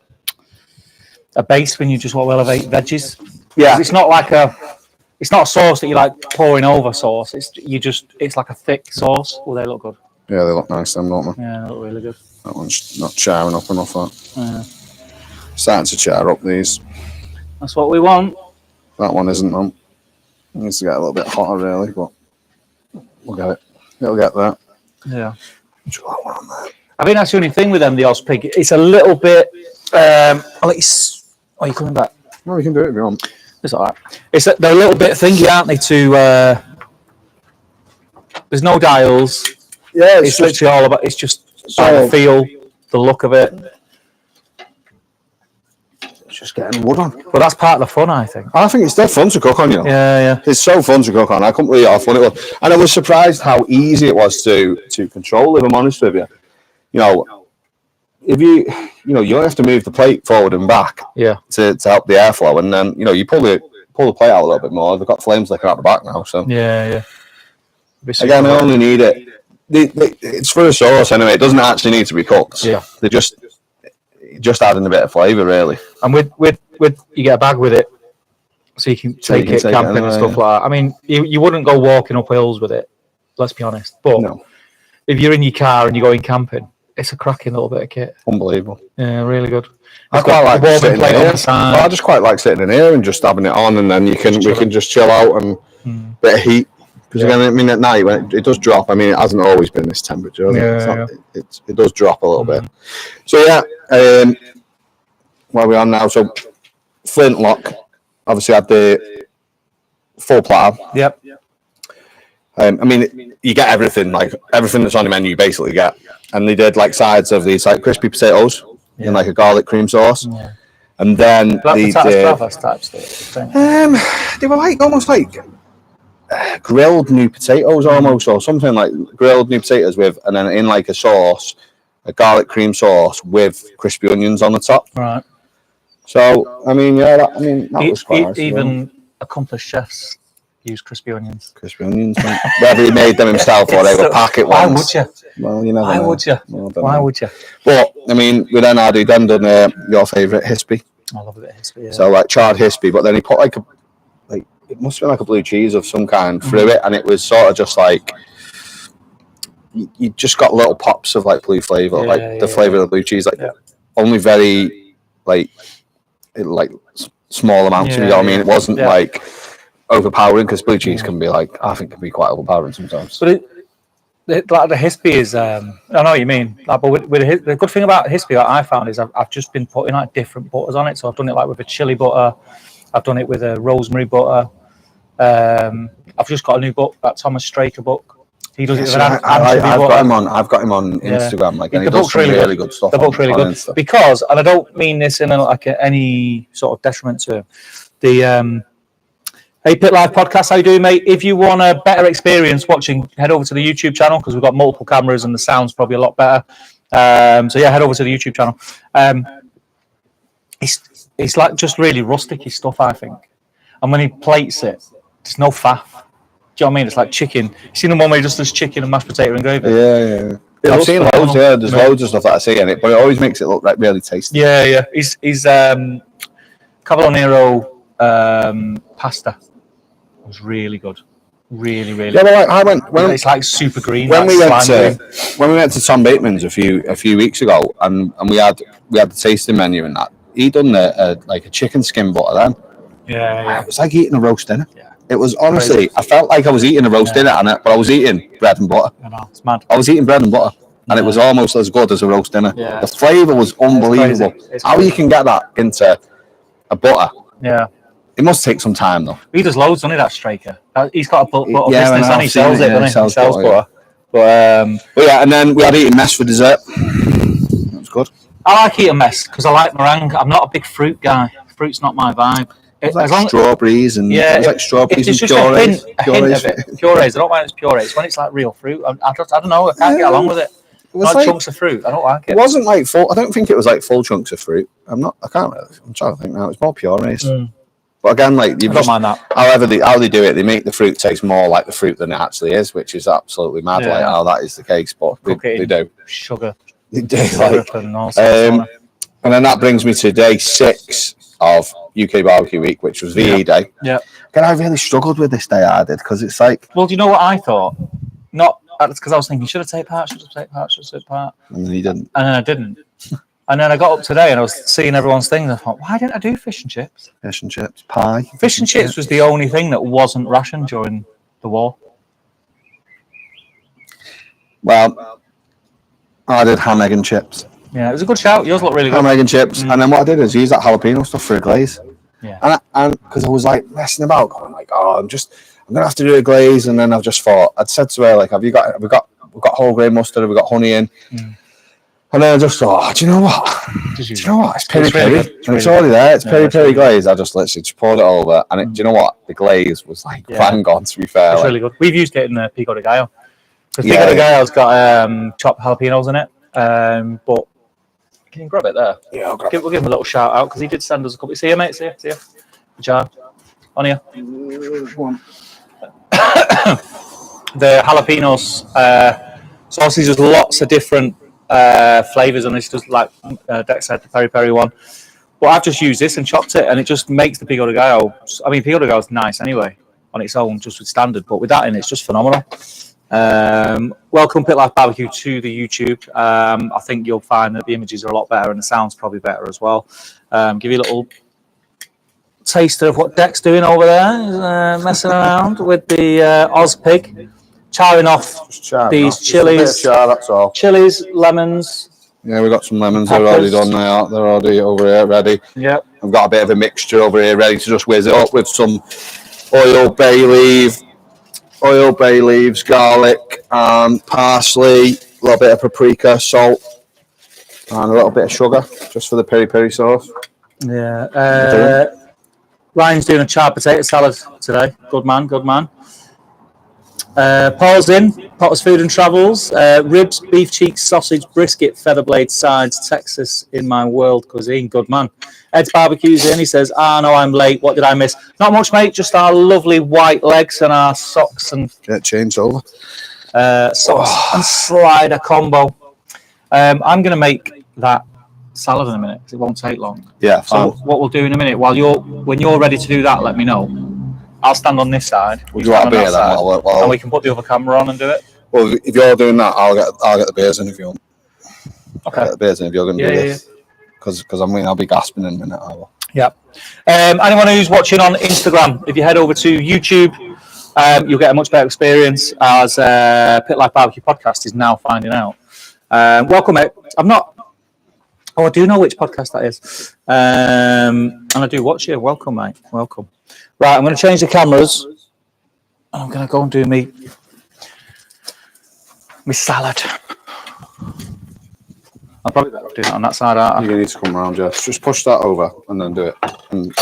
base when you just want to elevate veggies. Yeah. It's not like it's not a sauce that you like pouring over sauce. It's like a thick sauce. Oh, they look good. Yeah, they look nice, them, don't they? Yeah, they look really good. That one's not charring up enough. That. Yeah. Starting to char up these. That's what we want. That one isn't, man. It needs to get a little bit hotter, really, but we'll get it. It'll get there. Yeah. Put that one on there. I think that's the only thing with them, the Oz Pig. It's a little bit. Are you coming back? No, you can do it if you want. It's all right. They're a little bit thingy, aren't they? There's no dials. Yeah, It's literally all about. It's just the feel, the look of it. just getting wood on. But that's part of the fun, I think. I think it's dead fun to cook on, you know. Yeah. It's so fun to cook on. I couldn't believe how fun it was. And I was surprised how easy it was to control, if I'm honest with you. You know, if you have to move the plate forward and back Yeah. to help the airflow, and then, you know, you pull the plate out a little bit more. They've got flames licking out the back now, so. Yeah. Again, I only need it. It's for a sauce anyway. It doesn't actually need to be cooked. Yeah. They're just adding a bit of flavour, really. And with you get a bag with it, so you can take it camping and stuff like that. I mean, you wouldn't go walking up hills with it. Let's be honest. But No. if you're in your car and you're going camping, it's a cracking little bit of kit. Unbelievable. Yeah, really good. I It's quite got like the warming sitting plate in on here. the side. Well, I just quite like sitting in here and just having it on, and then we can just chill out and bit of heat. Because again, I mean, at night when it does drop, I mean, it hasn't always been this temperature. It does drop a little bit. So yeah, where are we on now? So Flintlock obviously had the full platter. Yep. I mean, you get everything, like everything that's on the menu, you basically get. And they did like sides of these like crispy potatoes in like a garlic cream sauce, and then they did. They were like almost like grilled new potatoes, almost, or something like grilled new potatoes with, and then in like a sauce, a garlic cream sauce with crispy onions on the top. Right. So I mean, that was quite nice. Even accomplished chefs use crispy onions. Crispy onions, mate. Whether he made them himself or they were packet Why ones. would you? Well, you never Why know. would you? Well, I don't Why know. would you? But I mean, with NRD, then done your favourite Hispy. I love a bit of history. Yeah. So like charred hispy, but then he put like it must have been like a blue cheese of some kind through it, and it was sort of just like you just got little pops of like blue flavour, like the flavour of the blue cheese, like only very like small amounts. You know what I mean? It wasn't like overpowering, because blue cheese can be like, I think can be quite overpowering sometimes. But like the hispy is, I know what you mean. Like, but with the good thing about hispy that I found is I've just been putting like different butters on it. So I've done it like with a chili butter. I've done it with a rosemary butter. I've just got a new book, that Thomas Straker book. He does it with an anchovy butter. I've got him on Instagram. Like, and he the does book's some really good stuff. The book's really good because, and I don't mean this in any sort of detriment to him. The Hey Pit Live Podcast, how you doing, mate? If you want a better experience watching, head over to the YouTube channel, because we've got multiple cameras and the sound's probably a lot better. So yeah, head over to the YouTube channel. It's like just really rusticy stuff, I think. And when he plates it, there's no faff. Do you know what I mean? It's like chicken. You seen the one where he just does chicken and mashed potato and gravy? Yeah. I've seen loads. Yeah, there's loads of stuff that I see in it, but it always makes it look like really tasty. Yeah. He's Cavallonero pasta. It was really good. Really. Yeah, well, I went when it's like super green. When we went to Tom Bateman's a few weeks ago, and we had the tasting menu and that. He done like a chicken skin butter then. Yeah. It was like eating a roast dinner. Yeah. It was honestly, I felt like I was eating a roast dinner, but I was eating bread and butter. I know, it's mad. I was eating bread and butter, and it was almost as good as a roast dinner. Yeah. The flavour was unbelievable. How you can get that into a butter? Yeah. It must take some time though. He does loads, doesn't he? That Straker. He's got a butter business, and he sells it. He sells butter. But yeah, and then we had eating mess for dessert. That was good. I like eating mess because I like meringue. I'm not a big fruit guy. Fruit's not my vibe. It was like strawberries and strawberries and purees. A hint of it. Purees. I don't mind it's purees. When it's like real fruit, I don't know. I can't get along with it. It was like chunks of fruit. I don't like it. It wasn't like full. I don't think it was like full chunks of fruit. I can't really. I'm trying to think now. It's more purees. But again, like you don't mind that. However, how they do it, they make the fruit taste more like the fruit than it actually is, which is absolutely mad. Like how that is the case, but they do sugar. They do and then that brings me to day 6 of UK Barbecue Week, which was VE Day. Yeah. Again, I really struggled with this day. I did, because it's like. Well, do you know what I thought? Not because I was thinking, should I take part? And then you didn't. And then I didn't. And then I got up today and I was seeing everyone's things. I thought, why didn't I do fish and chips? Fish and chips, pie. Fish and chips was the only thing that wasn't rationed during the war. Well, I did ham, egg, and chips. Yeah, it was a good shout. Yours looked really good. Ham, egg, and chips. And then what I did is use that jalapeno stuff for a glaze. Yeah. And because I was like messing about, going like, I'm gonna have to do a glaze. And then I just thought, I'd said to her, like, we've got whole grain mustard, we've got honey in. And then I just thought, do you know what? It's peri peri. And it's already there. It's peri peri glaze. I just literally just poured it over. And do you know what? The glaze was like bang on, to be fair. It's really good. We've used it in the Pico de Gallo. Because Pico de Gallo's got chopped jalapenos in it. But can you grab it there? Yeah, I'll grab it. We'll give him a little shout out because he did send us a couple. See you, mate. See you. Jar. On here. The jalapenos sausage has lots of different flavors on this, just like Dex said, the peri peri one. But I've just used this and chopped it, and it just makes the Pico de Gallo. I mean, Pico de Gallo is nice anyway on its own, just with standard, but with that in, it's just phenomenal. Welcome Pit Life Barbecue to the YouTube. I think you'll find that the images are a lot better and the sound's probably better as well. Give you a little taster of what Deck's doing over there, messing around with the Oz pig, charring off these chilies. That's all. Chilies, lemons. Yeah, we've got some lemons. They're already done now. They're already over here ready. Yeah. I've got a bit of a mixture over here ready to just whiz it up with some oil, bay leaves, garlic, parsley, a little bit of paprika, salt, and a little bit of sugar, just for the peri peri sauce. Yeah. Ryan's doing a charred potato salad today. Good man. Paul's in. Potter's Food and Travels. Ribs, beef cheeks, sausage, brisket, feather blade sides. Texas in my world cuisine. Good man. Ed's Barbecue's in. He says, no, I'm late. What did I miss? Not much, mate. Just our lovely white legs and our socks and get changed over. Socks and slider combo. I'm going to make that salad in a minute, 'cause it won't take long. Yeah, So fine. what we'll do in a minute, when you're ready to do that, let me know. I'll stand on this side. Would you you stand want a on beer that then? side, and we can put the other camera on and do it. Well, if you're doing that, I'll get the beers in if you want. Okay. I'll get the beers in if you're going to do Yeah. this. Because I'll be gasping in a minute. Yeah. Anyone who's watching on Instagram, if you head over to YouTube, you'll get a much better experience as Pit Life Barbecue Podcast is now finding out. Welcome, mate. I do know which podcast that is. And I do watch you. Welcome, mate. Welcome. Right, I'm going to change the cameras. I'm going to go and do me salad. I'll probably better do that on that side, aren't I? You need to come around, Jess. Just push that over and then do it. And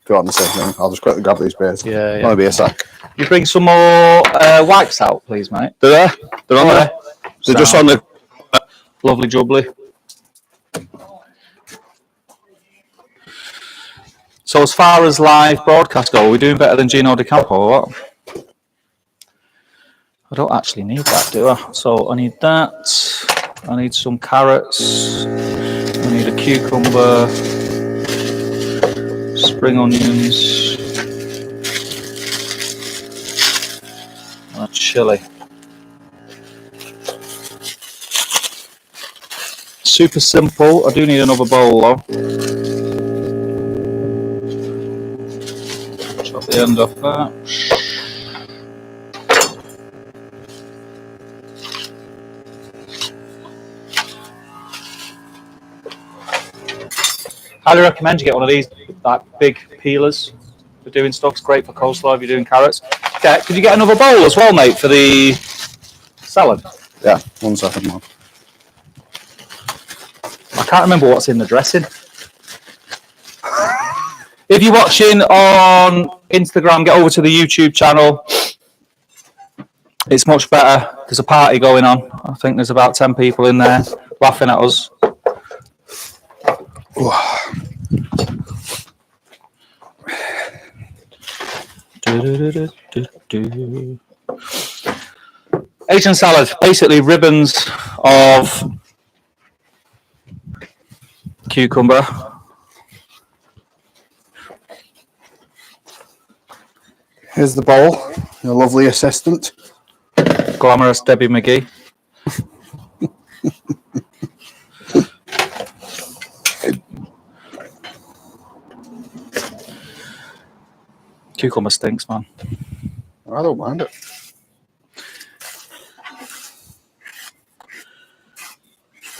do it on the same thing. I'll just quickly grab these beers. Yeah. Only be a sec. You bring some more wipes out, please, mate. They're on there. They're just on the... Lovely jubbly. So as far as live broadcast go, are we doing better than Gino DeCampo or what? I don't actually need that, do I? So I need that. I need some carrots. I need a cucumber. Spring onions. And a chilli. Super simple. I do need another bowl though. Chop the end off that. Highly recommend you get one of these like big peelers for doing stuff. It's great for coleslaw if you're doing carrots. Okay, could you get another bowl as well, mate, for the salad? Yeah, 1 second, man. I can't remember what's in the dressing. If you're watching on Instagram, get over to the YouTube channel. It's much better. There's a party going on. I think there's about 10 people in there laughing at us. Asian salad, basically ribbons of cucumber. Here's the bowl. Your lovely assistant. Glamorous Debbie McGee. Cucumber stinks, man. I don't mind it.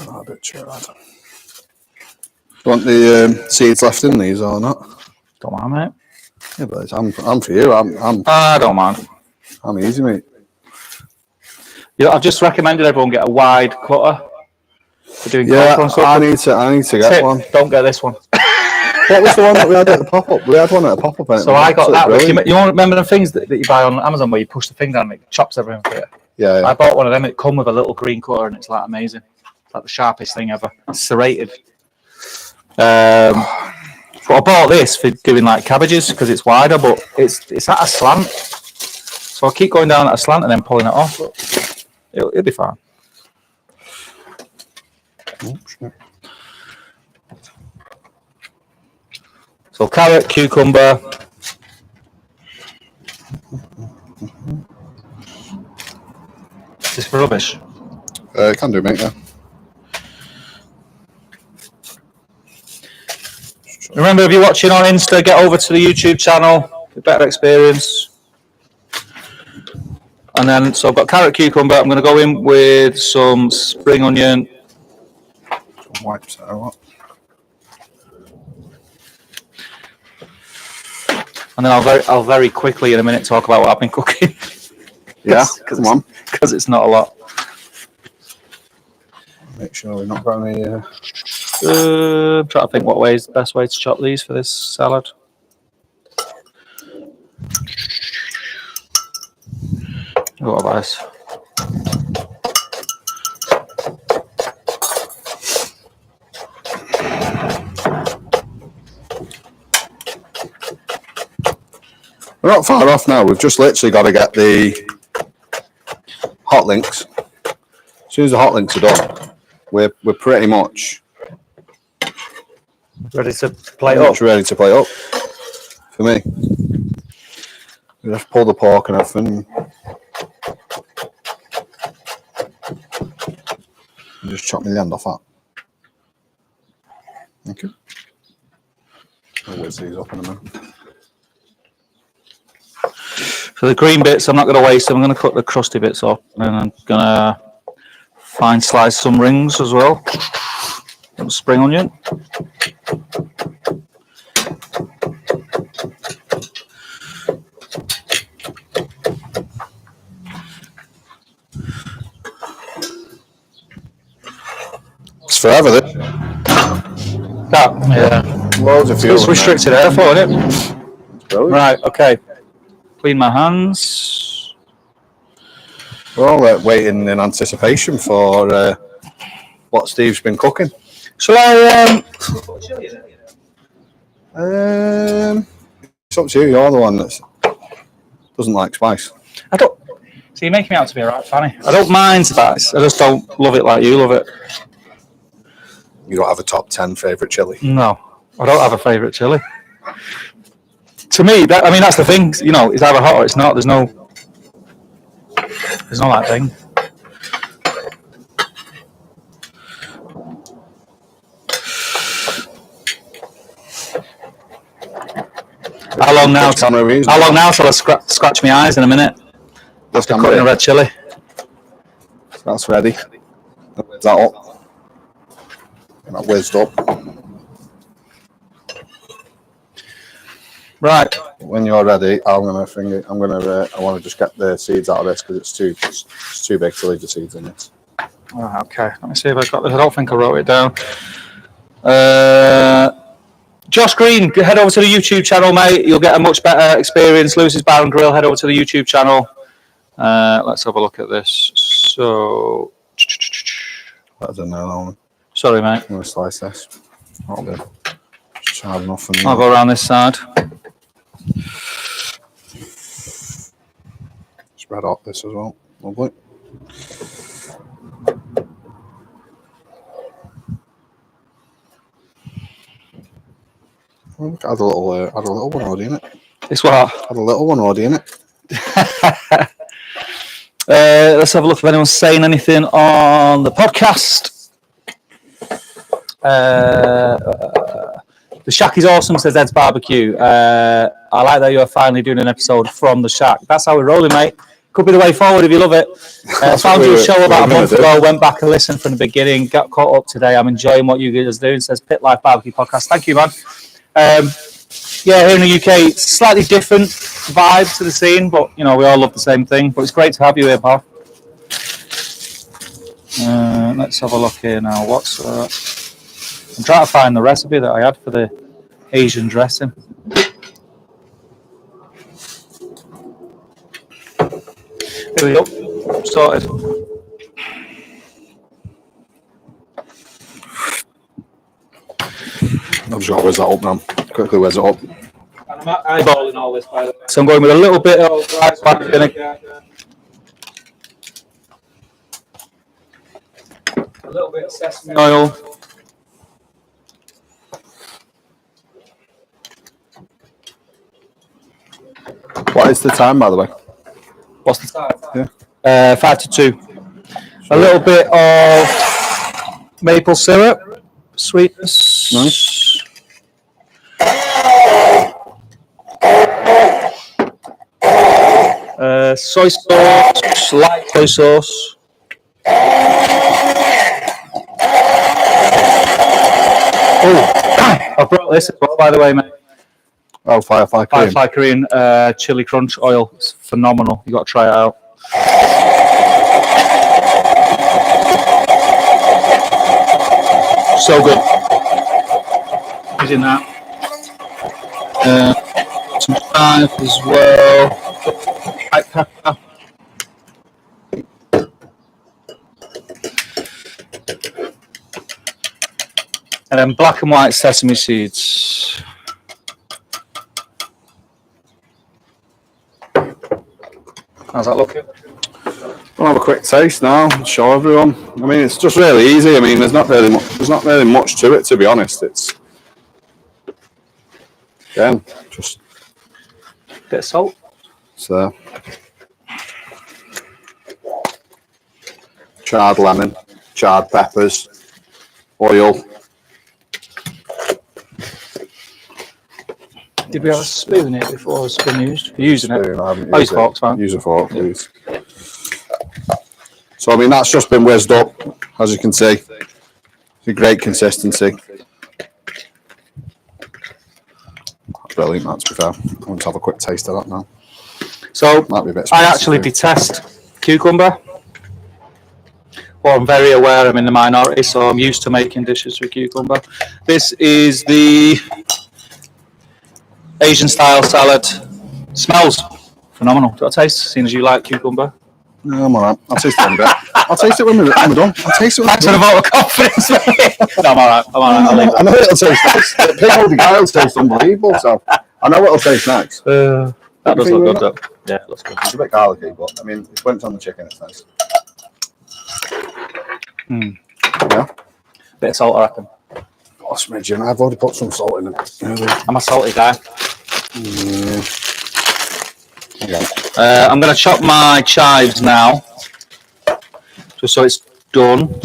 Oh, a bit chilled. Do you want the seeds left in these or not? Don't mind, mate. Yeah, but I'm for you. I don't mind. I'm easy, mate. You know, I've just recommended everyone get a wide cutter for doing Yeah, coleslaw and stuff. I need to get Tip, one. don't get this one. What was the one that we had at the pop-up? We had one at the pop-up. So I got that. You remember the things that you buy on Amazon where you push the thing down and it chops everything for you? Yeah. I bought one of them. It come with a little green cutter and it's like amazing. It's like the sharpest thing ever. It's serrated. But I bought this for doing like cabbages because it's wider, but it's at a slant. So I keep going down at a slant and then pulling it off. But it'll be fine. Oops, yeah. So carrot, cucumber. Is this for rubbish? Can do, mate, yeah. Remember, if you're watching on Insta, get over to the YouTube channel. A better experience. And then, so I've got carrot, cucumber. I'm going to go in with some spring onion. Some wipes there, what? And then I'll very quickly in a minute talk about what I've been cooking. Yeah, come on. Because it's not a lot. Make sure we're not got any... I'm trying to think what way is the best way to chop these for this salad. What about this? We're not far off now. We've just literally got to get the hot links. As soon as the hot links are done, we're pretty much Ready to play Pretty up? much ready to play up. For me. We just pull the pork and everything. And just chop me the end off that. Okay. I'll whiz these up in a minute. So the green bits, I'm not going to waste them. I'm going to cut the crusty bits off, and I'm going to fine slice some rings as well. Little spring onion. It's forever, this. Yeah. Loads of fuel. It's restricted airflow, isn't it? Brilliant. Right, okay. Clean my hands. We're all waiting in anticipation for what Steve's been cooking. Shall I, It's up to you. You're the one that doesn't like spice. I don't. So you're making me out to be a right fanny. I don't mind spice. I just don't love it like you love it. You don't have a top 10 favourite chili? No, I don't have a favourite chili. To me, that's the thing. You know, it's either hot or it's not. There's no that thing. How long now? How long now till I scratch my eyes in a minute? After cutting a red chili. That's ready. Whiz that up. And that whizzed up. Right. When you're ready, I want to just get the seeds out of this because it's too big to leave the seeds in it. Oh, okay. Let me see if I got this. I don't think I wrote it down. Josh Green, head over to the YouTube channel, mate. You'll get a much better experience. Lewis's Bar and Grill, head over to the YouTube channel. Let's have a look at this. So, I don't know. Sorry, mate. I'm going to slice this. I'll do. Just hard enough. I'll go around this side. Spread out this as well. Lovely. Add a little one already in it. This what? Add a little one already in it. Let's have a look if anyone's saying anything on the podcast. The Shack is awesome, says Ed's Barbecue. I like that you're finally doing an episode from the Shack. That's how we're rolling, mate. Could be the way forward if you love it. Found you a show about a month ago, went back and listened from the beginning, got caught up today. I'm enjoying what you guys are doing, says Pit Life Barbecue Podcast. Thank you, man. Yeah, here in the UK, it's slightly different vibe to the scene, but, you know, we all love the same thing. But it's great to have you here, pal. Let's have a look here now. What's I'm trying to find the recipe that I had for the Asian dressing. Here we go. Sorted. I've just got to whiz that up now. Quickly whiz it up. And I'm eyeballing all this, by the way. So I'm going with a little bit of rice white vinegar. A little bit of sesame oil. What is the time, by the way? What's the time? Yeah. 5 to 2. A little bit of maple syrup, sweetness. Nice. Soy sauce, light soy sauce. Oh, I brought this as well, by the way, mate. Oh, Firefly Korean. Firefly Korean chili crunch oil. It's phenomenal. You got to try it out. So good. Using that. Some chive as well. White pepper. And then black and white sesame seeds. How's that looking? We'll have a quick taste now. Show everyone. I mean, it's just really easy. I mean, there's not really much to it, to be honest. It's Again, just Bit of salt. so charred lemon, charred peppers, oil. Did we have a spoon here before it's been used? You're using it. I haven't Oh, used use forks, it. fine. Use a fork, please. So I mean that's just been whizzed up, as you can see. It's a great consistency. Brilliant, that, to be fair. I want to have a quick taste of that now. So Might be a bit I spicy actually too. detest cucumber. Well, I'm very aware I'm in the minority, so I'm used to making dishes with cucumber. This is the Asian style salad. Smells phenomenal. Do I taste, seeing as you like cucumber? No, I'm alright. I'll taste it in a bit. I'll taste it when we're done. I'll taste it when Thanks we're for the done. vote of confidence, mate. No, I'm alright. I'll leave I know it'll taste nice. The pig holy guy will taste unbelievable, so I know it'll taste nice. it. That does look good, though. Yeah, it looks good. It's a bit garlicky, but I mean, when it's on the chicken, it's nice. Yeah. Bit of salt, I reckon. Oh, smidgen. I've already put some salt in it. I'm a salty guy. Okay. I'm going to chop my chives now, just so it's done.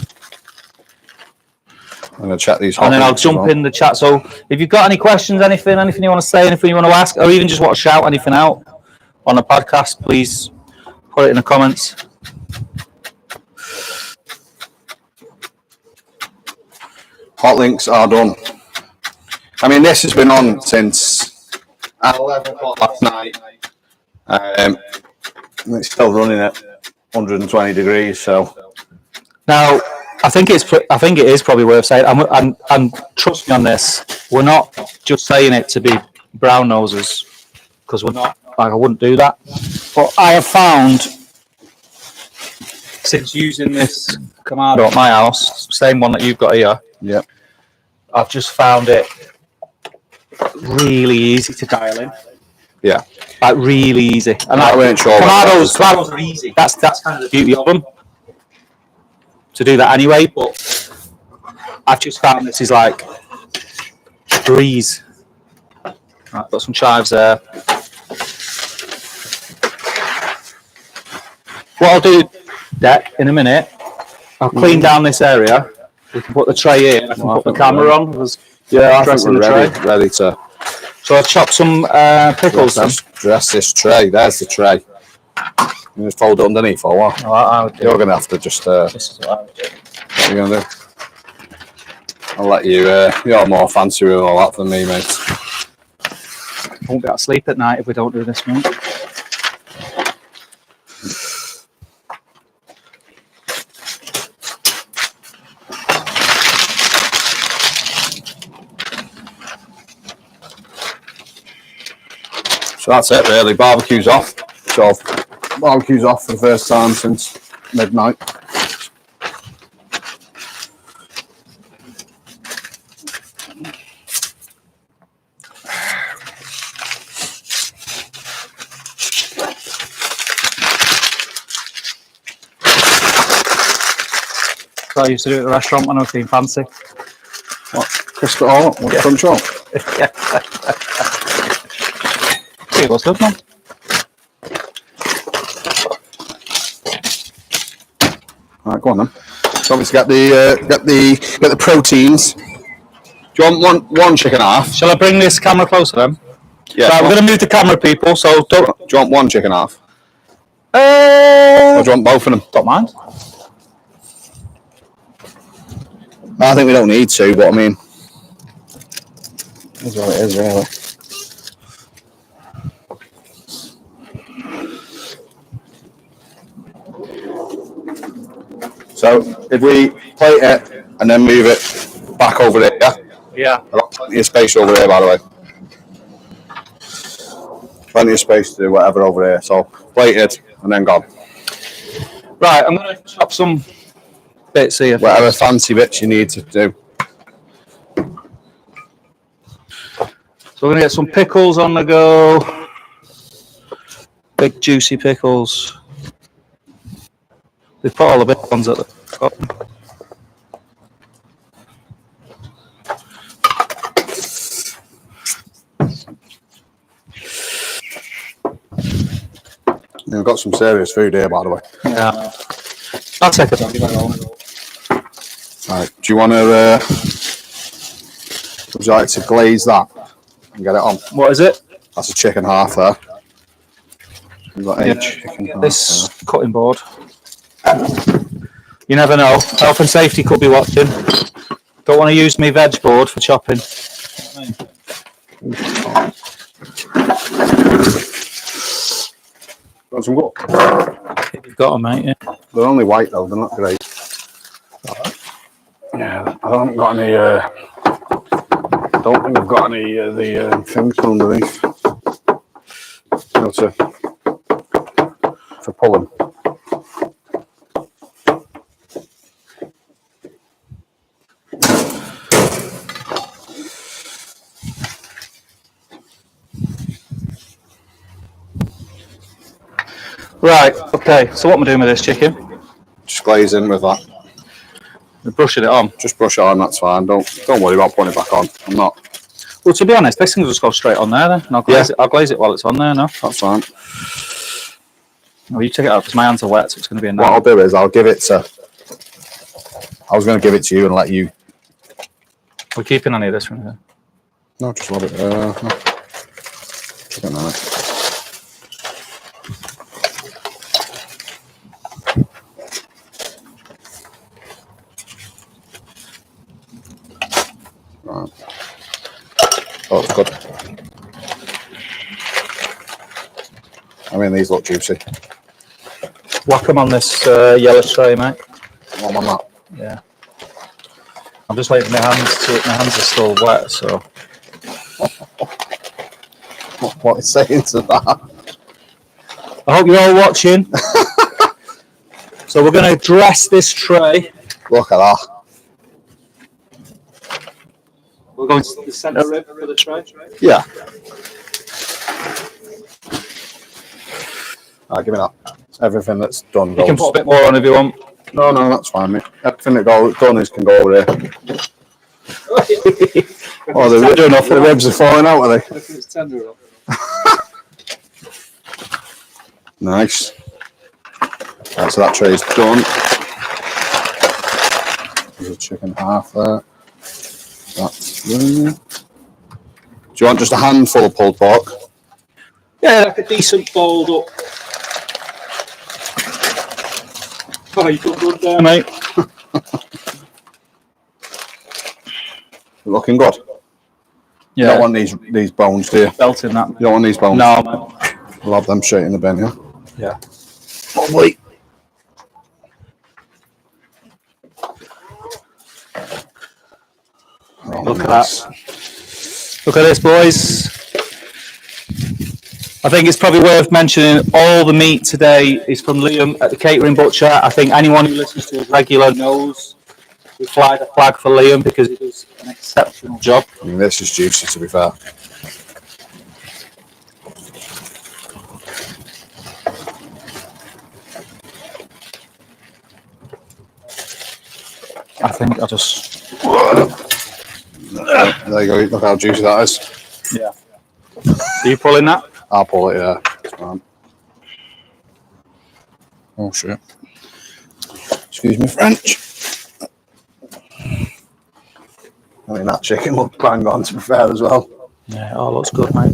I'm going to check these. And then I'll jump in the chat. So if you've got any questions, anything you want to say, anything you want to ask, or even just want to shout anything out on the podcast, please put it in the comments. Hot links are done. I mean, this has been on since 11 o'clock last night. And it's still running at 120 degrees. So Now, I think it is probably worth saying, and trust me on this, we're not just saying it to be brown nosers, because we're not. Like, I wouldn't do that. But I have found, since using this Kamado at my house, same one that you've got here, yeah, I've just found it really easy to dial in. yeah. Like, really easy. And I weren't sure. Kamados are easy. That's kind of the beauty of them, to do that anyway. But I've just found this is like breeze. Right, got some chives there. What I'll do, Deck, in a minute, I'll clean down this area. We can put the tray in. I can put the camera on. Yeah, I think dressing we're the tray. ready to So I'll chop some pickles then. dress this tray. There's the tray. You just fold it underneath or what? I would do. You're going to have to just. This is what I would do. What are you going to do? I'll let you. You're more fancy with all that than me, mate. Won't be able to sleep at night if we don't do this, mate. So that's it, really. Barbecue's off. So barbecue's off for the first time since midnight. So I used to do it at the restaurant when I was being fancy. What? Crisp it all up? What, crunch up? It was good, man. Right, go on then. So obviously get the proteins. Do you want one chicken half? Shall I bring this camera closer then? Yeah. Right, we're going to move the camera, people, so don't... Do you want one chicken half? Or do you want both of them? Don't mind. I think we don't need to, but I mean, that's what it is, really. So if we plate it and then move it back over there, yeah? Yeah. I've got plenty of space over there, by the way. Plenty of space to do whatever over there. So plated and then gone. Right, I'm going to chop some bits here. Whatever fancy bits you need to do. So we're going to get some pickles on the go. Big juicy pickles. They put all the big ones at the top. We've got some serious food here, by the way. Yeah. I'll take it. Right. Do you want to? Would you like to glaze that and get it on? What is it? That's a chicken half there. We've got a chicken Get half this there. cutting board. You never know. Health and safety could be watching. Don't want to use me veg board for chopping. Got some good. You've got them, mate. Yeah. They're only white though. They're not great. Yeah, I haven't got any. Don't think I've got any the things underneath. You know, for pulling. Right. Okay. So what am I doing with this chicken? Just glaze in with that. I'm brushing it on. Just brush it on. That's fine. Don't worry about putting it back on. I'm not. Well, to be honest, this thing will just go straight on there. Then and I'll glaze it while it's on there. No. That's fine. Oh, you take it out because my hands are wet, so it's going to be a What night. I'll do is I'll give it to. I was going to give it to you and let you. We're keeping any of this from here. No, just let it. No. Keep it in there. Right. Oh, it's good. I mean, these look juicy. Whack them on this yellow tray, mate. What on that? Yeah. I'm just waiting for my hands to. My hands are still wet, so. What is saying to that? I hope you're all watching. So we're going to dress this tray. Look at that. We're going to the centre rib for the tray. Yeah. Give me that. Everything that's done You goes. can put a bit more on if you want. No, that's fine, mate. Everything that goes done is can go over here. Oh, they're doing off. The ribs are falling out, are they? Nice. Right, so that tray's done. There's a chicken half there. That's there. Do you want just a handful of pulled pork? Yeah, like a decent bowled up. Oh, you got good there, mate. Looking good. You Yeah, don't want these bones, do you? belting that. You don't want these bones? No, mate. We'll have them straight in the bin, yeah? Yeah. Lovely. Oh, Look at nice. that. Look at this, boys. I think it's probably worth mentioning all the meat today is from Liam at the Catering Butcher. I think anyone who listens to us regular knows we fly the flag for Liam because he does an exceptional job. I mean, this is juicy, to be fair. I think I just... There you go. Look how juicy that is. Yeah. Are you pulling that? I'll pull it, yeah. It's fine. Oh, shit. Excuse me, French. I mean, that chicken looked bang on, to be fair, as well. Yeah, oh, looks good, mate.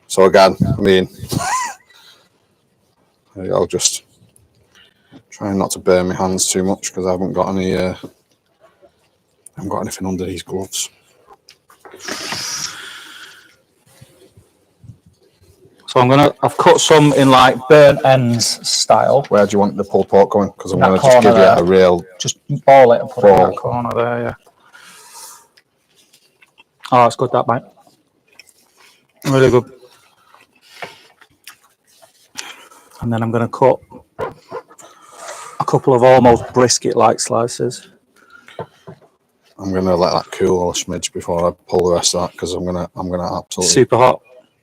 So, again, I mean, there you go, just trying not to burn my hands too much because I haven't got any, I haven't got anything under these gloves. So I've cut some in like burnt ends style. Where do you want the pulled pork going? Because I'm That going to just corner give you there. a real. Just ball it and put it in Ball. that corner there, yeah. Oh, it's good, that, mate. Really good. And then I'm going to cut a couple of almost brisket-like slices. I'm going to let that cool a smidge before I pull the rest of that because I'm going to absolutely Super hot.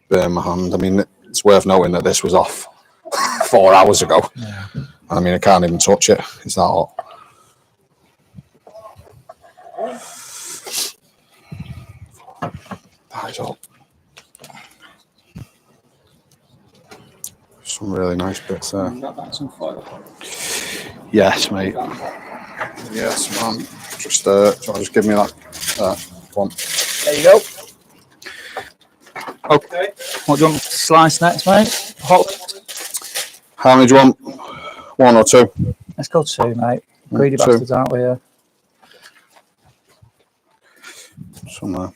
burn my hand. I mean, it's worth noting that this was off 4 hours ago. Yeah. I mean, I can't even touch it. It's that hot. That is hot. Some really nice bits there. Some foil. Yes, mate. Yes, man. Just just give me that. One. There you go. Okay. What do you want to slice next, mate? Hot. How many do you want? One or two? Let's go 2, mate. Greedy Two. bastards, aren't we? Yeah. Some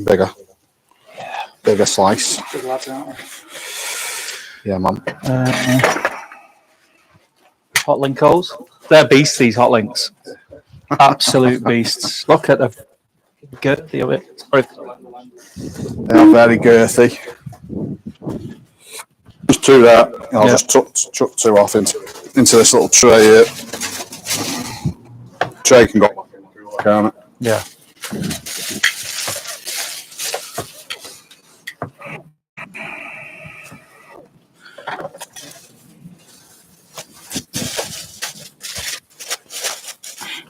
bigger. Yeah. Bigger slice. Good lads, aren't we? Yeah, man. Hot Linkos. They're beasts, these Hot Links. Absolute beasts. Look at the girthy of it. Sorry. They are very girthy. Just 2 there. I'll just chuck 2 off into this little tray here. Tray can go, can't it? Yeah.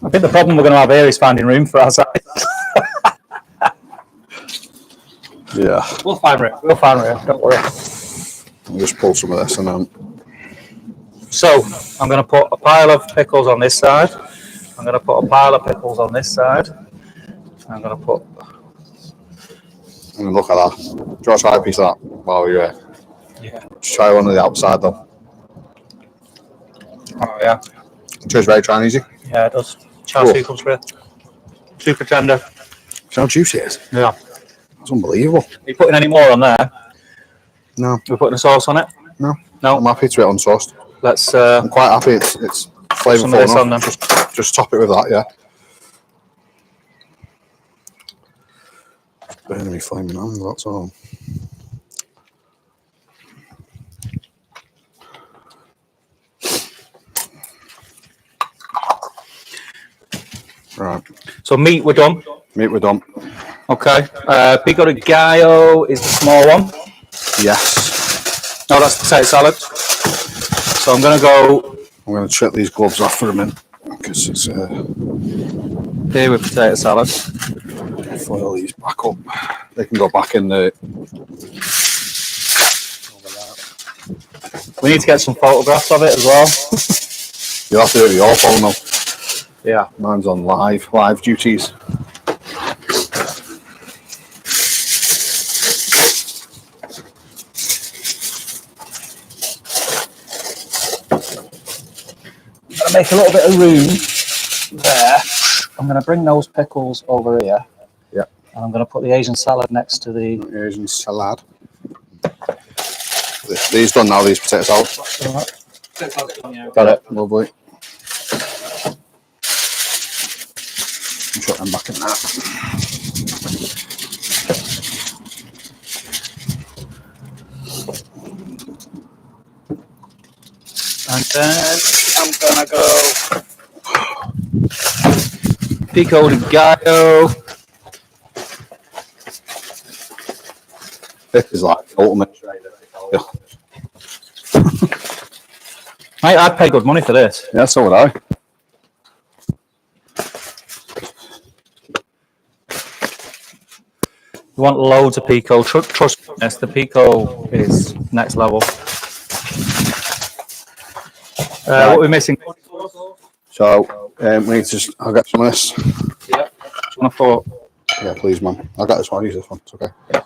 I think the problem we're going to have here is finding room for our size. Yeah. We'll find room. We'll find room. Don't worry. I'll just pull some of this and then. So I'm going to put a pile of pickles on this side. I'm going to put a pile of pickles on this side. I'm going to put. And look at that. Do you want to try a piece of that while you're here? Yeah. Just try one on the outside though. Oh yeah. Tastes very Chinese. Yeah, it does. Char siu comes through. Super tender. See how juicy it is? Yeah. That's unbelievable. Are you putting any more on there? No. We're putting a sauce on it? No. No. I'm happy to it unsauced. Let's. I'm quite happy. It's flavourful some of this on enough. then. Just top it with that, yeah. Burning me flaming hand, that's all. Right. So meat, we're done. Meat we're done. Okay. Pico de gallo is the small one. Yes. No, that's potato salad. So I'm going to go I'm going to check these gloves off for a minute because it's here with potato salad. foil these back up. They can go back in the. We need to get some photographs of it as well. You'll have to do it with your phone though. Yeah. Mine's on live duties. I'm going to make a little bit of room there. I'm going to bring those pickles over here. Yeah. And I'm going to put the Asian salad next to the. Asian salad. These done now, these potato salads. Got it. Lovely. Shut them back in that. And then I'm going to go pico de gallo. This is like ultimate. Mate, I'd pay good money for this. Yeah, so would I. You want loads of pico. Trust me, the pico is next level. What are we missing? So we need to. I'll get some of this. Yeah. Do you want to put? Yeah, please, man. I'll get this one. I'll use this one. It's okay. Yeah.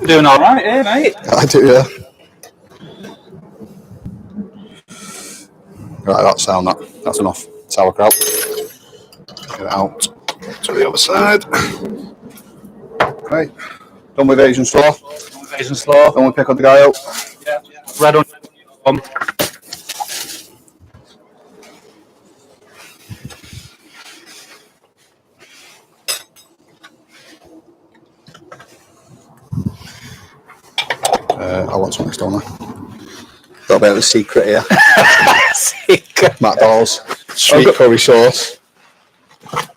Doing all right here, mate. I do, yeah. Right, that's enough. Sauerkraut. Get it out to the other side. Okay. Done with Asian slaw. Asian slaw. Done with pico de gallo. Yeah. Red onion. I want some next, don't I? Got a bit of a secret here. Secret. McDonald's sweet curry sauce. I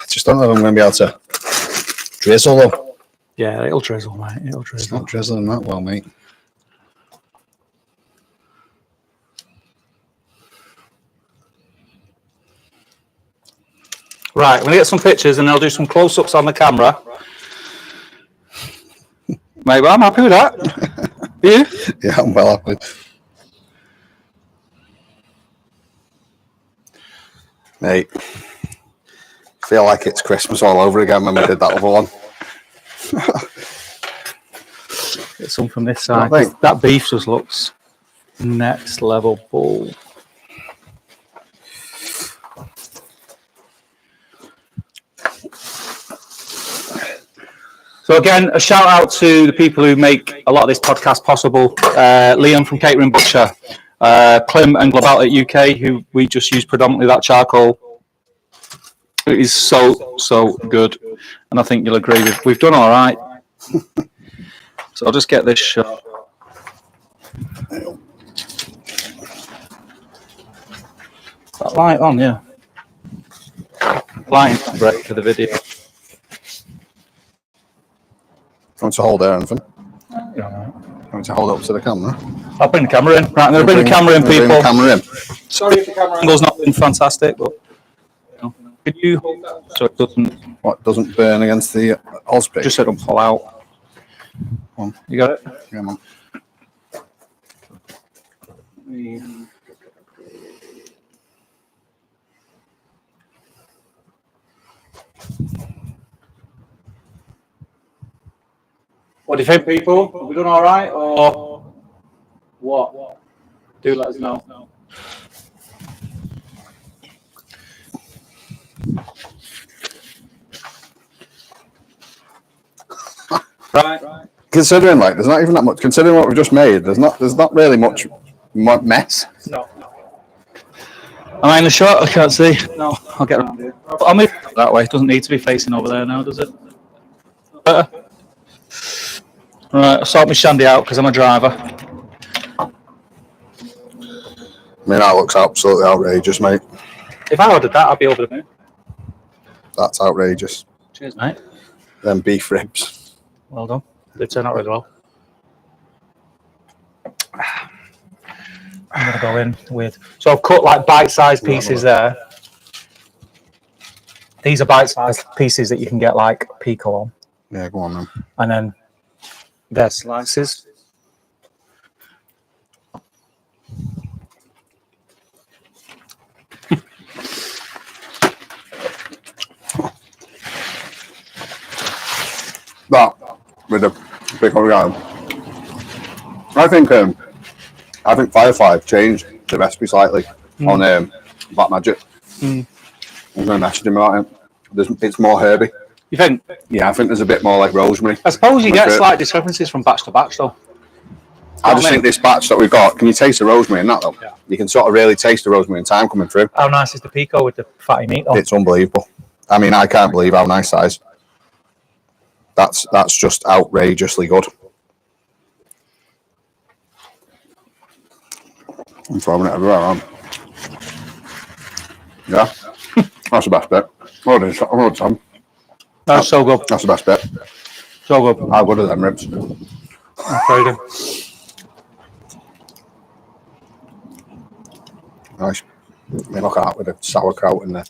just don't know if I'm going to be able to drizzle though. Yeah, it'll drizzle, mate. It'll It's drizzle. not drizzling that well, mate. Right, I'm going to get some pictures and I'll do some close-ups on the camera. Mate, well, I'm happy with that. You? Yeah, I'm well happy. Mate, feel like it's Christmas all over again when we did that other one. Get some from this side. I think. That beef just looks next level bull. So again, a shout out to the people who make a lot of this podcast possible. Liam from Catering Butcher, Clem and Globaltic UK, who we just use predominantly that charcoal. It is so good, and I think you'll agree with. We've done all right. So I'll just get this shot. That light on, yeah. Lighting break for the video. Want to hold there, anything? Yeah. Want to hold up to the camera? I'll bring the camera in. Right, I'm going to bring the camera in, Bring the people. camera in. Sorry if the camera angle's not been fantastic, but can you hold that so it doesn't What, doesn't burn against the Osprey? just so it don't fall out? You got it? Yeah, man. What do you think, people? Have we done all right, or what? Do let us know. Right. Considering like there's not even that much. Considering what we've just made, there's not really much mess. No. Am I in the shot? I can't see. No, I'll get around here. I'll move that way. It doesn't need to be facing over there now, does it? Better. Right, I'll sort my shandy out because I'm a driver. I mean, that looks absolutely outrageous, mate. If I ordered that, I'd be over the moon. That's outrageous. Cheers, mate. Them beef ribs. Well done. They turn out really well. I'm going to go in with... So I've cut like bite-sized pieces there. These are bite-sized pieces that you can get like pico on. Yeah, go on then. And then they're slices. That with a big oregano. I think Firefly changed the recipe slightly on Black Magic. I'm going to message him about it. It's more herby. You think? Yeah, I think there's a bit more like rosemary. I suppose you get slight discrepancies from batch to batch, though. I just think this batch that we've got, can you taste the rosemary in that though? Yeah. You can sort of really taste the rosemary and thyme coming through. How nice is the pico with the fatty meat, though? It's unbelievable. I mean, I can't believe how nice that is. That's just outrageously good. I'm throwing it everywhere around. Yeah, that's the best bit. That's so good. That's the best bit. So good. How good are them ribs? Very good. Nice. I mean, look at that with the sauerkraut and the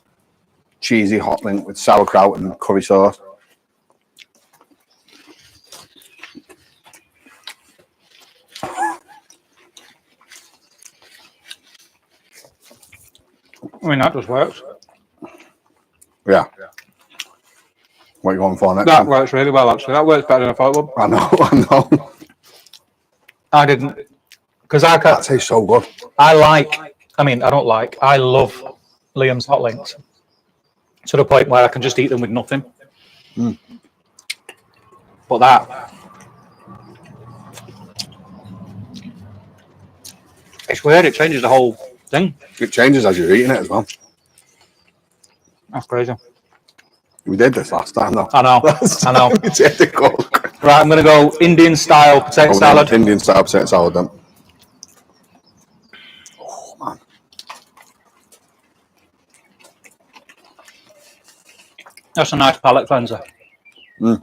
cheesy hot link with sauerkraut and curry sauce. I mean, that just works. Yeah. What are you going for next That time? works really well, actually. That works better than I thought it would. I know. I didn't. Because I That tastes so good. I love Liam's hot links to the point where I can just eat them with nothing. But that, it's weird. It changes the whole thing. It changes as you're eating it as well. That's crazy. We did this last time though. I know. I know. We did the cook. Right, I'm going to go Indian style potato salad. Indian style potato salad then. Oh man. That's a nice palate cleanser. With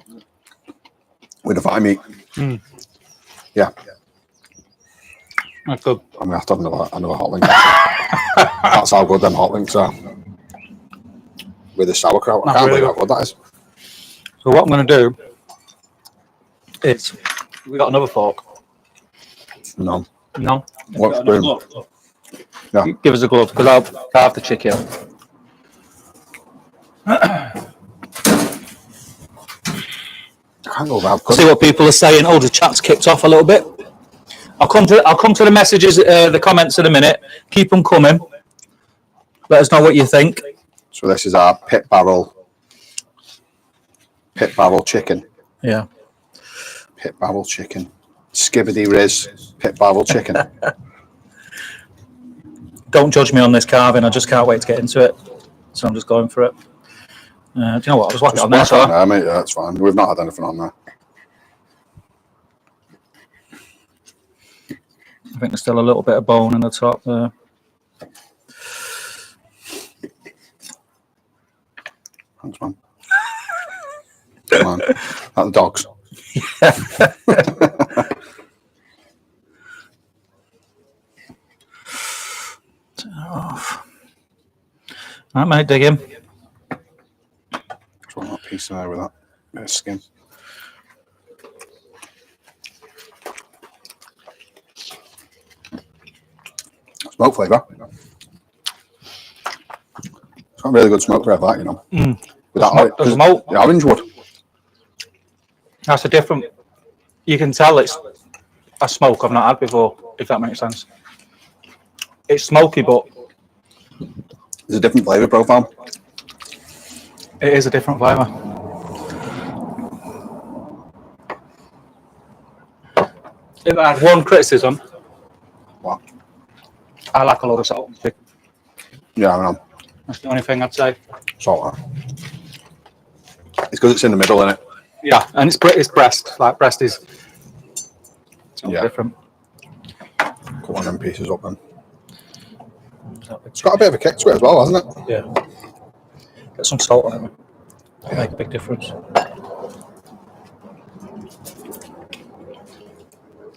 the fatty meat. Yeah. That's good. I'm gonna have to have another hot link. That's how good them hot links are. with the sauerkraut. I That's can't really believe how good that is. So what I'm going to do is, we got another fork. No. No? What Got another spoon? glove? Yeah. Give us a glove, because I'll carve the chicken. I can't go without See cooking. what people are saying. Oh, the chat's kicked off a little bit. I'll come to the messages, the comments in a minute. Keep them coming. Let us know what you think. So this is our pit barrel chicken. Yeah. Pit barrel chicken. Skibbity Riz pit barrel chicken. Don't judge me on this carving. I just can't wait to get into it. So I'm just going for it. Do you know what? I'll just whack it on there. Whack on there, mate. Yeah, that's fine. We've not had anything on there. I think there's still a little bit of bone in the top there. Thanks, man. Come on. Like the dogs. Right, mate, dig in. Just want that piece in there with that bit of skin. Smoke flavour. It's got really good smoke flavour, that, you know. With that, The smoke. the orange wood. That's a different. You can tell it's a smoke I've not had before, if that makes sense. It's smoky, but There's a different flavour profile. it is a different flavour. If I had one criticism, What? I like a lot of salt. Yeah, I know. That's the only thing I'd say. Salt. It's because it's in the middle, isn't it? Yeah, and it's breast. Like breast is different. Cut one of them pieces up then. It's got a bit of a kick to it as well, hasn't it? Yeah. Get some salt on it. It'll make a big difference.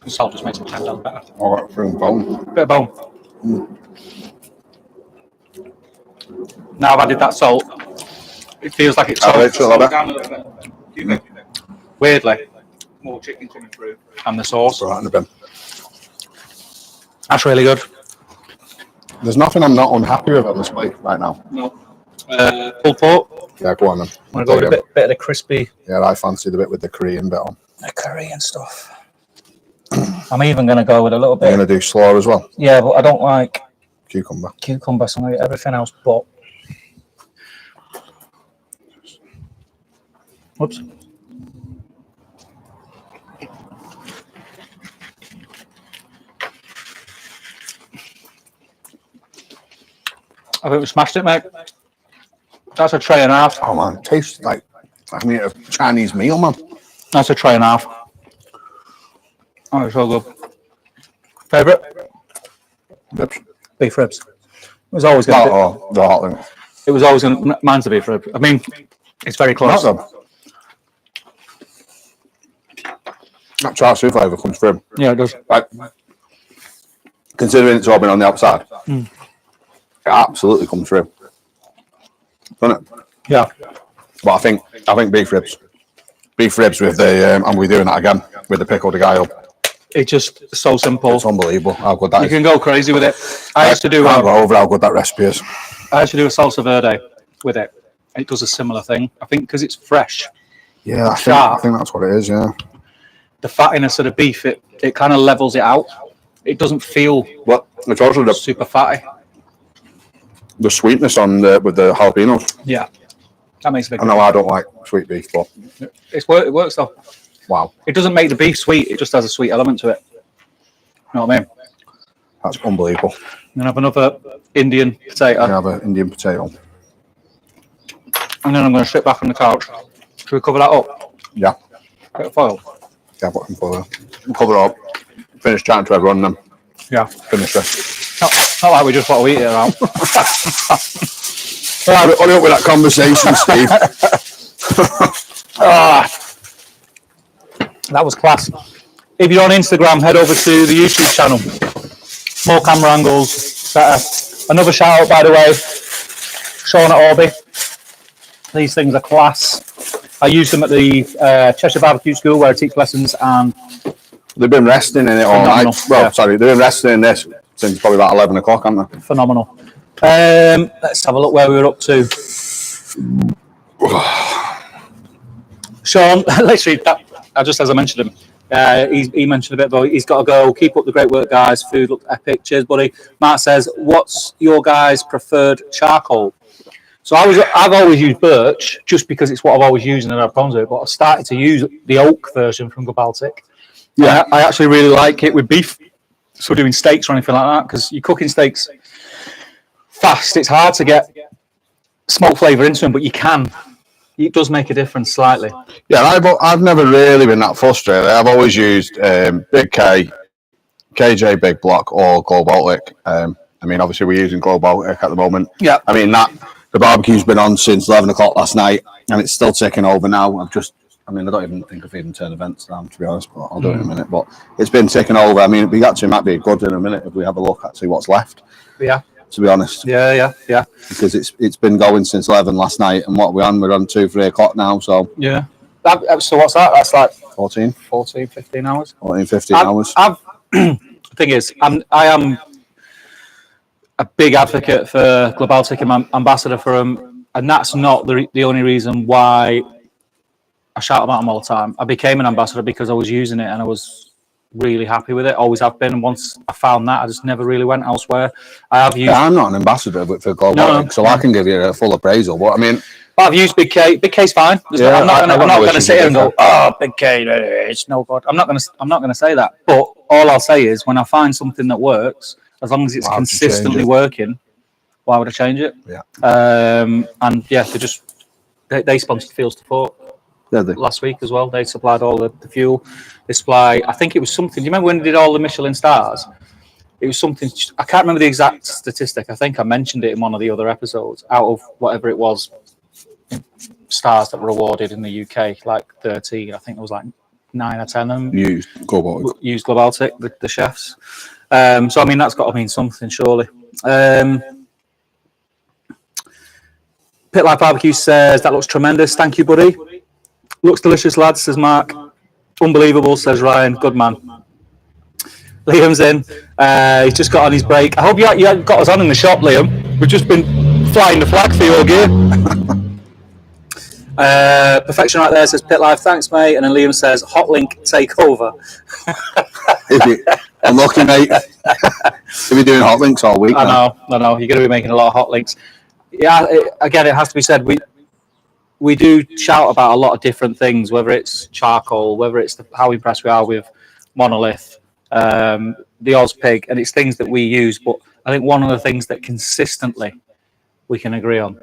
The salt just makes it taste better. Oh, that from bone. Bit of bone. Now I've added that salt, it feels like it's Add it to a little bit. down a little bit. Weirdly, more chicken coming through. And the sauce. Right in the bin. That's really good. There's nothing I'm not unhappy with on this plate right now. No. Pulled pork. Yeah, go on then. I'm going to go with a bit of the crispy. Yeah, I fancy the bit with the Korean bit on. The curry and stuff. I'm even going to go with a little You're bit. going to do slaw as well? Yeah, but I don't like Cucumber. cucumber, so I eat everything else but. Whoops. I think we smashed it, mate. That's a tray and a half. Oh man, it tastes like a Chinese meal, man. That's a tray and a half. Oh, it's so good. Favourite? Ribs. Beef ribs. It was always going to Oh, the hot thing. It was always going to, mine's a beef rib. I mean, it's very close. Not that char siu flavour comes through. Yeah, it does. Like, considering it's all been on the outside, it absolutely comes through. Doesn't it? Yeah. But I think beef ribs with the and we're doing that again with the pickled guile. It's just so simple. It's unbelievable how good that You is. can go crazy with it. I used to do Can't go over how good that recipe is. a salsa verde with it. It does a similar thing. I think because it's fresh. Yeah, I think that's what it is. Yeah. The fattiness of the beef, it kind of levels it out. It doesn't feel Well, it's also the super fatty. sweetness on with the jalapenos. Yeah. That makes a big I know I don't like sweet beef, but It works though. wow, It doesn't make the beef sweet. It just has a sweet element to it. You know what I mean? that's unbelievable. Then have another Indian potato. I have an Indian potato. And then I'm going to sit back on the couch. Should we cover that up? Yeah, Bit of foil. yeah, but cover it up. Finish chatting to everyone, and then Yeah. finish this. Not like we just want to eat it out. Hurry up with that conversation, Steve. That was class. If you're on Instagram, head over to the YouTube channel. More camera angles, better. Another shout out, by the way, Sean at Orby. These things are class. I use them at the Cheshire Barbecue School where I teach lessons, and they've been resting in it all Phenomenal, night. Well, yeah. sorry, they've been resting in this since probably about 11 o'clock, haven't they? phenomenal. Let's have a look where we were up to. Sean, literally, just as I mentioned him, he mentioned a bit about he's got to go. Keep up the great work, guys. Food looked epic. Cheers, buddy. Mark says, "What's your guys' preferred charcoal?" So I've always used birch just because it's what I've always used and I have problems with it. But I started to use the oak version from Globaltic. Yeah, I actually really like it with beef. So doing steaks or anything like that, because you're cooking steaks fast. It's hard to get smoke flavour into them, but you can. It does make a difference slightly. Yeah, I've never really been that fussed, really. I've always used Big K, KJ Big Block, or Globaltic. I mean, obviously, we're using Globaltic at the moment. Yeah. I mean, the barbecue's been on since 11 o'clock last night, and it's still ticking over now. I don't even think I've even turned events down, to be honest, but I'll do it in a minute. But it's been ticking over. I mean, it might be good in a minute if we have a look at see what's left. Yeah. To be honest. Yeah. Because it's been going since 11 last night, and what we're on 2-3 o'clock now, so. Yeah. So what's that? That's like 14, 15 hours. 14, 15 hours. The thing is, I am a big advocate for Globaltic and ambassador for them, and that's not the only reason why I shout about them all the time. I became an ambassador because I was using it and I was really happy with it. Always have been. And once I found that, I just never really went elsewhere. I have used. Yeah, I'm not an ambassador for Globaltic, so I can give you a full appraisal. But I mean, I've used Big K. Big K's fine. Yeah, I'm not going to sit here and go, different. "Oh, Big K, it's no good." I'm not going to say that. But all I'll say is, when I find something that works, as long as it's Why would you consistently change it? working, why would I change it? Yeah. And yeah, they sponsored Fields to Fork last week as well. They supplied all the fuel. They supply. I think it was something. Do you remember when they did all the Michelin stars? It was something. I can't remember the exact statistic. I think I mentioned it in one of the other episodes. Out of whatever it was, stars that were awarded in the UK, like 13. I think it was like 9 or 10 of them used Globaltic. used Globaltic, the chefs. So I mean, that's got to mean something, surely. Pit Life Barbecue says that looks tremendous. Thank you, buddy. Looks delicious, lads, says Mark. Unbelievable, says Ryan. Good man. Liam's in. He's just got on his break. I hope you got us on in the shop, Liam. We've just been flying the flag for your gear. Perfection right there says Pit Life. Thanks, mate. And then Liam says Hotlink takeover. Unlucky, mate. We'll be doing hot links all week. I know. You're going to be making a lot of hot links. Yeah, again, it has to be said. We do shout about a lot of different things, whether it's charcoal, whether it's how impressed we are with Monolith, the Oz Pig, and it's things that we use. But I think one of the things that consistently we can agree on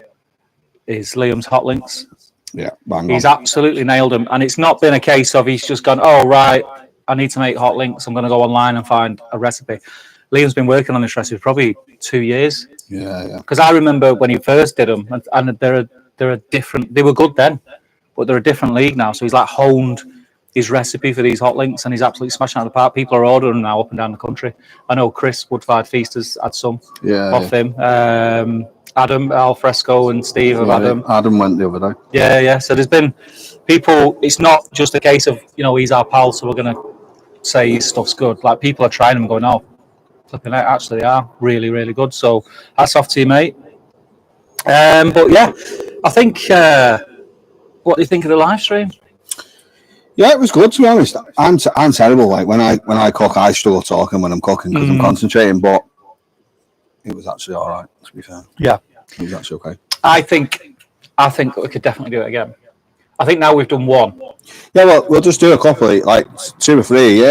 is Liam's hot links. Yeah, bang on. He's absolutely nailed them, and it's not been a case of he's just gone, "Oh right, I need to make hot links. I'm going to go online and find a recipe." Liam's been working on this recipe for probably 2 years. Yeah. Because I remember when he first did them, and they're a different. They were good then, but they're a different league now. So he's like honed his recipe for these hot links, and he's absolutely smashing out of the park. People are ordering them now up and down the country. I know Chris Woodfire Feast has had some off him. Adam Alfresco and Steve have had them. Adam went the other day. Yeah. So there's been people. It's not just a case of he's our pal, so we're gonna say his stuff's good. Like people are trying them, and going, "Oh, flipping out! Actually, they are really, really good." So hats off to you, mate. But yeah, I think. What do you think of the live stream? Yeah, it was good, to be honest. I'm terrible. Like when I cook, I struggle talking when I'm cooking because I'm concentrating. But it was actually all right, to be fair. Yeah, it was actually okay. I think we could definitely do it again. I think now we've done one. Yeah, well, we'll just do a couple, like 2 or 3,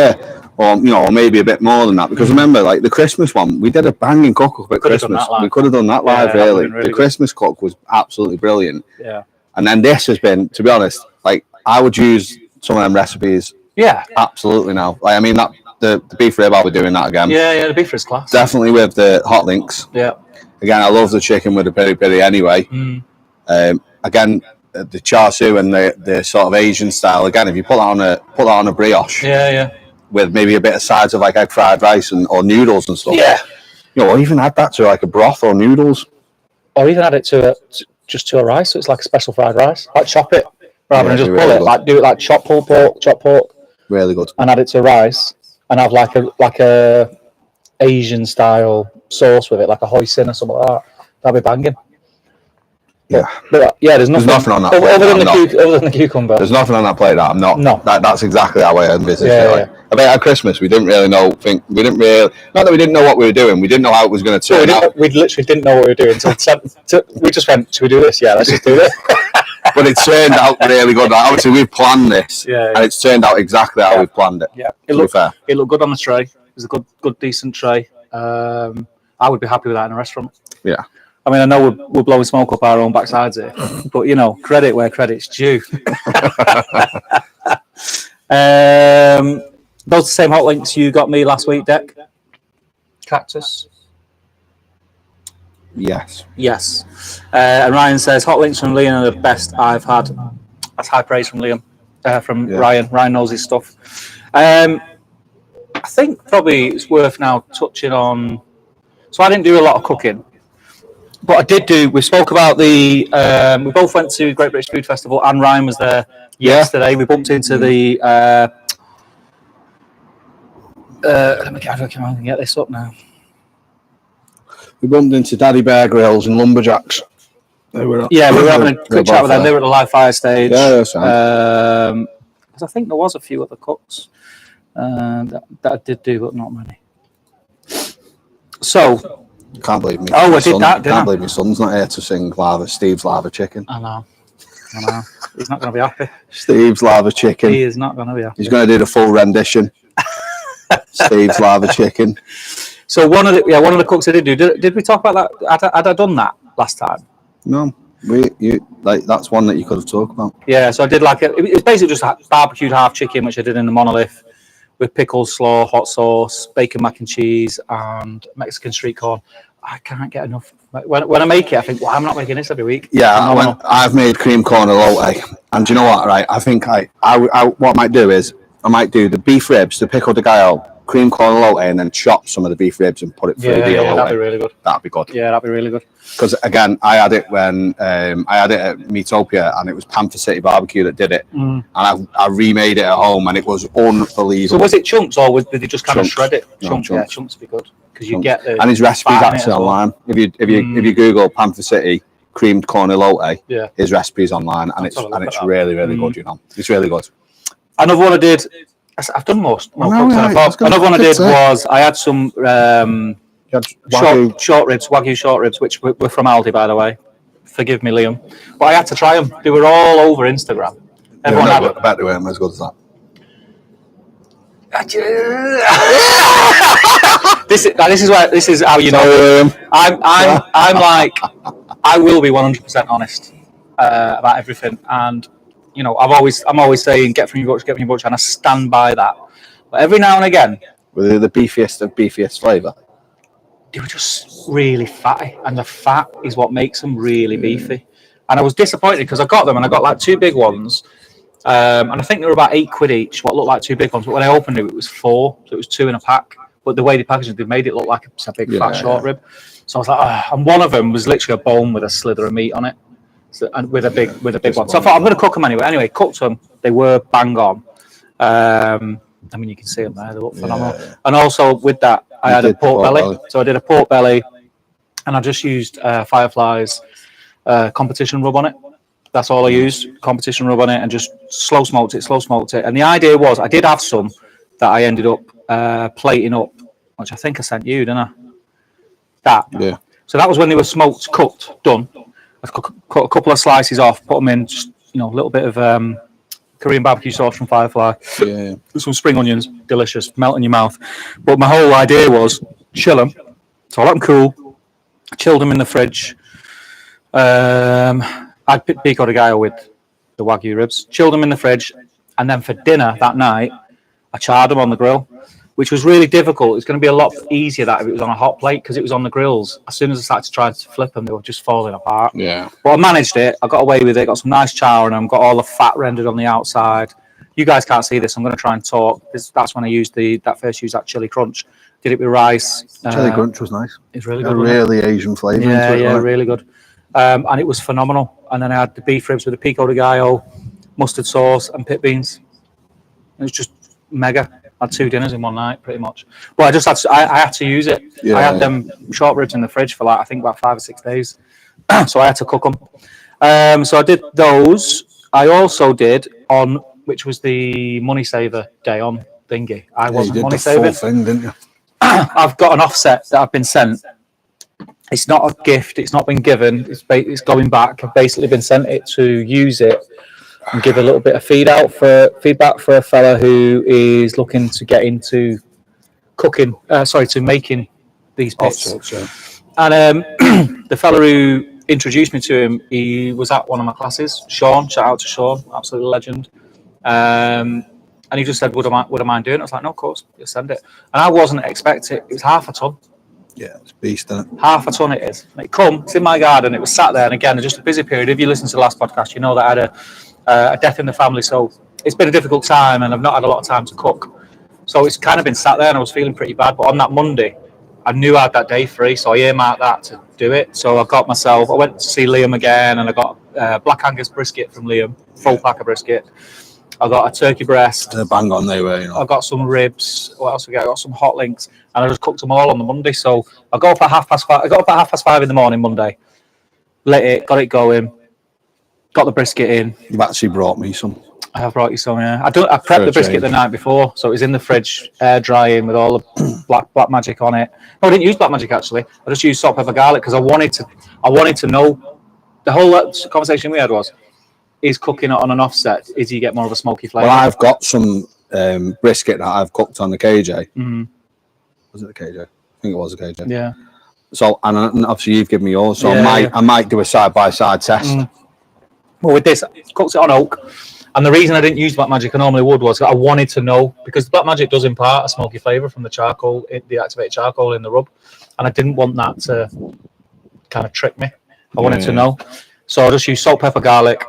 or maybe a bit more than that. Because remember, like the Christmas one, we did a banging cook-up at Christmas. We could have done that live, really. The Christmas cook was absolutely brilliant. Yeah. And then this has been, to be honest, like I would use some of them recipes. Yeah. Absolutely now. Like I mean, that the beef rib, I'll be doing that again. Yeah, the beef is class. Definitely with the hot links. Yeah. Again, I love the chicken with the peri peri anyway. Again, the char siu and the sort of Asian style. Again, if you put that on a brioche. Yeah. With maybe a bit of sides of like egg fried rice or noodles and stuff. Yeah. Or even add that to like a broth or noodles. Or even add it to just to a rice. So it's like a special fried rice. Like chop it rather than Yeah, just it'd be pull really it. good. Like do it like chop pork, Really good. and add it to rice, and have like a Asian style sauce with it, like a hoisin or something like that. That'd be banging. Yeah. But yeah, there's nothing on that other, plate other, that than I'm the other than the cucumber. There's nothing on that plate that I'm not. No. That's exactly how I envisaged Yeah, it. Like, yeah. I bet at Christmas we didn't really know. Not that we didn't know what we were doing. We didn't know how it was going to turn out. We literally didn't know what we were doing until we just went, should we do this? Yeah, let's just do this. But it turned out really good. Like, obviously, we've planned this, Yeah. and it's turned out exactly how we planned it. Yeah, to be fair. it looked good on the tray. It was a good, decent tray. I would be happy with that in a restaurant. Yeah. I mean, I know we're blowing smoke up our own backsides here, but you know, credit where credit's due. Those are the same hot links you got me last week, Deck. Cactus. Yes. Yes. And Ryan says hot links from Liam are the best I've had. That's high praise from Liam. Ryan. Ryan knows his stuff. I think probably it's worth now touching on. So I didn't do a lot of cooking. But I did do. We spoke about the. We both went to Great British Food Festival, and Ryan was there yesterday. We bumped into the. Let me get this up now. We bumped into Daddy Bear Grills and Lumberjacks. We were having a quick chat with them. They were at the live fire stage. Yeah, that's right. Because I think there was a few other cooks that I did do, but not many. So. Can't believe me. Oh, I did that, didn't I? Can't believe my son's not here to sing Steve's Lava Chicken. I know. He's not going to be happy. Steve's Lava Chicken. He is not going to be happy. He's going to do the full rendition. Steve's Lava Chicken. So one of the cooks I did do. Did we talk about that? Had I done that last time? No, that's one that you could have talked about. Yeah, so I did it was basically just a barbecued half chicken, which I did in the Monolith with pickles, slaw, hot sauce, bacon, mac and cheese, and Mexican street corn. I can't get enough. When I make it, I think, well, I'm not making this every week. Yeah, I've made cream corn elote, and do you know what? Right, I think I what I might do is I might do the beef ribs, the pico de gallo, cream corn elote, and then chop some of the beef ribs and put it through the elote. That'd be really good. That'd be good. Yeah, that'd be really good. Because again, I had it when I had it at Meatopia, and it was Panther City Barbecue that did it, and I remade it at home, and it was unbelievable. So was it chunks, or did they just kind of shred it? No, chunks. Yeah, chunks would be good because you get the. And his recipe's actually online. If you Google Panther City creamed corn elote, his recipe's online, and it's really good. You know, it's really good. Another one I did. I've done most. Another one I did was I had some Wagyu short ribs, which were from Aldi, by the way. Forgive me, Liam, but I had to try them. They were all over Instagram. Everyone I bet they weren't as good as that. This is how you know. I'm like, I will be 100% honest about everything, and you know, I'm always saying get from your butcher, and I stand by that. But every now and again, were they the beefiest of beefiest flavour? They were just really fatty, and the fat is what makes them really beefy. And I was disappointed because I got them, and I got like two big ones, and I think they were about £8 each. What looked like two big ones, but when I opened it, it was 4, so it was 2 in a pack. But the way they packaged it, they made it look like a big fat short rib. So I was like, and one of them was literally a bone with a slither of meat on it, and with a big one. So I thought I'm going to cook them anyway. Anyway, cooked them. They were bang on. I mean, you can see them there; they look phenomenal. Yeah. And also with that, I had a pork belly. So I did a pork belly, and I just used Firefly's competition rub on it. That's all I used, competition rub on it, and just slow smoked it. And the idea was, I did have some that I ended up plating up, which I think I sent you, didn't I? Yeah. So that was when they were smoked, cooked, done. I cut a couple of slices off, put them in, just a little bit of Korean barbecue sauce from Firefly. Yeah. Some spring onions, delicious, melt in your mouth. But my whole idea was chill them. So I let them cool, chilled them in the fridge. I'd pico de gallo with the Wagyu ribs, chilled them in the fridge, and then for dinner that night, I charred them on the grill, which was really difficult. It's going to be a lot easier that if it was on a hot plate because it was on the grills. As soon as I started to try to flip them, they were just falling apart. Yeah. But I managed it. I got away with it. Got some nice char on them. Got all the fat rendered on the outside. You guys can't see this. I'm going to try and talk. That's when I used that chili crunch. Did it with rice. Chili crunch was nice. It's really good. Really Asian flavour. Yeah, really good. and it was phenomenal. And then I had the beef ribs with the pico de gallo, mustard sauce, and pit beans. It was just mega. I had 2 dinners in one night, pretty much. But I just had to, I had to use it. Yeah. I had them short ribs in the fridge for like I think about 5 or 6 days, so I had to cook them. So I did those. I also did on which was the Money Saver day on thingy. I wasn't money saving. Thing, didn't you? I've got an offset that I've been sent. It's not a gift. It's not been given. It's going back. I've basically been sent it to use it and give a little bit of feedback for a fella who is looking to get into cooking. To making these bits. And the fella who introduced me to him, he was at one of my classes. Sean, shout out to Sean, absolute legend. And he just said, "Would I mind doing it?" I was like, "No, of course, you send it." And I wasn't expecting it. It was half a ton. Yeah, it's beast, isn't it? Half a ton it is. It's in my garden. It was sat there, and again, just a busy period. If you listen to the last podcast, you know that I had a death in the family, so it's been a difficult time, and I've not had a lot of time to cook. So it's kind of been sat there, and I was feeling pretty bad. But on that Monday, I knew I had that day free, so I earmarked that to do it. So I went to see Liam again, and I got Black Angus brisket from Liam, full pack of brisket. I got a turkey breast. They're bang on they were, I got some ribs. What else I got? I got some hot links, and I just cooked them all on the Monday. So I got up at 5:30. I got up at 5:30 in the morning Monday. Lit it, got it going. Got the brisket in. You've actually brought me some. I have brought you some. Yeah, I prepped the brisket the night before, so it was in the fridge, air drying with all the black magic on it. No, I didn't use black magic actually. I just used salt, pepper, garlic because I wanted to know. The whole conversation we had was. Is cooking it on an offset? Is you get more of a smoky flavour? Well, I've got some brisket that I've cooked on the KJ. Mm-hmm. Was it the KJ? I think it was the KJ. Yeah. So, and obviously you've given me yours, so Yeah, I might do a side-by-side test. Mm. Well, with this, I cooked it on oak, and the reason I didn't use black magic I normally would was I wanted to know, because black magic does impart a smoky flavour from the charcoal, the activated charcoal in the rub, and I didn't want that to kind of trick me. I wanted to know, so I just used salt, pepper, garlic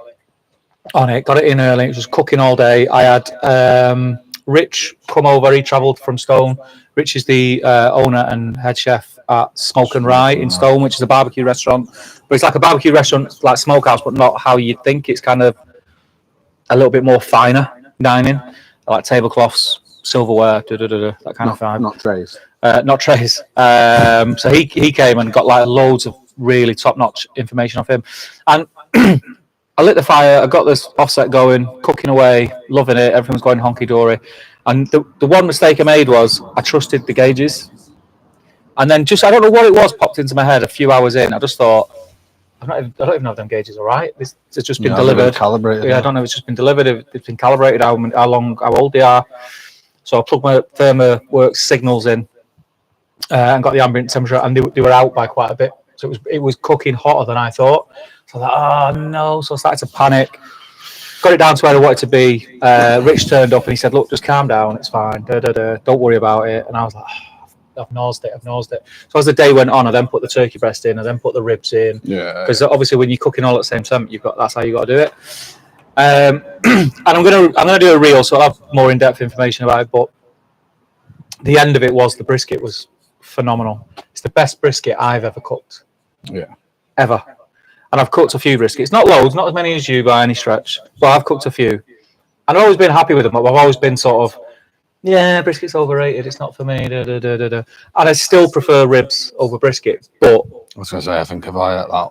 on it, got it in early. It was just cooking all day. I had Rich come over. He travelled from Stone. Rich is the owner and head chef at Smoke and Rye in Stone, which is a barbecue restaurant. But it's like a barbecue restaurant, like smokehouse, but not how you'd think. It's kind of a little bit more finer dining, like tablecloths, silverware, that kind of vibe. Not trays. Not trays. So he came and got like loads of really top-notch information off him. And I lit the fire, I got this offset going, cooking away, loving it, everything's going honky-dory. And the one mistake I made was I trusted the gauges. And then I don't know what it was, popped into my head a few hours in. I just thought, I don't even know if them gauges are right. It's just been delivered. Calibrated. Yeah, I don't know if it's just been delivered, if it's been calibrated, how old they are. So I plugged my ThermaWorks signals in and got the ambient temperature, and they were out by quite a bit. So it was cooking hotter than I thought. So I thought, oh no. So I started to panic. Got it down to where I wanted to be. Rich turned up and he said, "Look, just calm down. It's fine. Don't worry about it." And I was like, oh, I've nosed it. So as the day went on, I then put the turkey breast in. I then put the ribs in. Yeah. Because obviously when you're cooking all at the same time, that's how you got to do it. And I'm gonna do a reel, so I'll have more in-depth information about it. But the end of it was the brisket was phenomenal. It's the best brisket I've ever cooked. Yeah. Ever. And I've cooked a few briskets. Not loads, not as many as you by any stretch, but I've cooked a few. And I've always been happy with them. I've always been sort of, yeah, brisket's overrated. It's not for me. And I still prefer ribs over brisket. But I was going to say, I think if I ate that.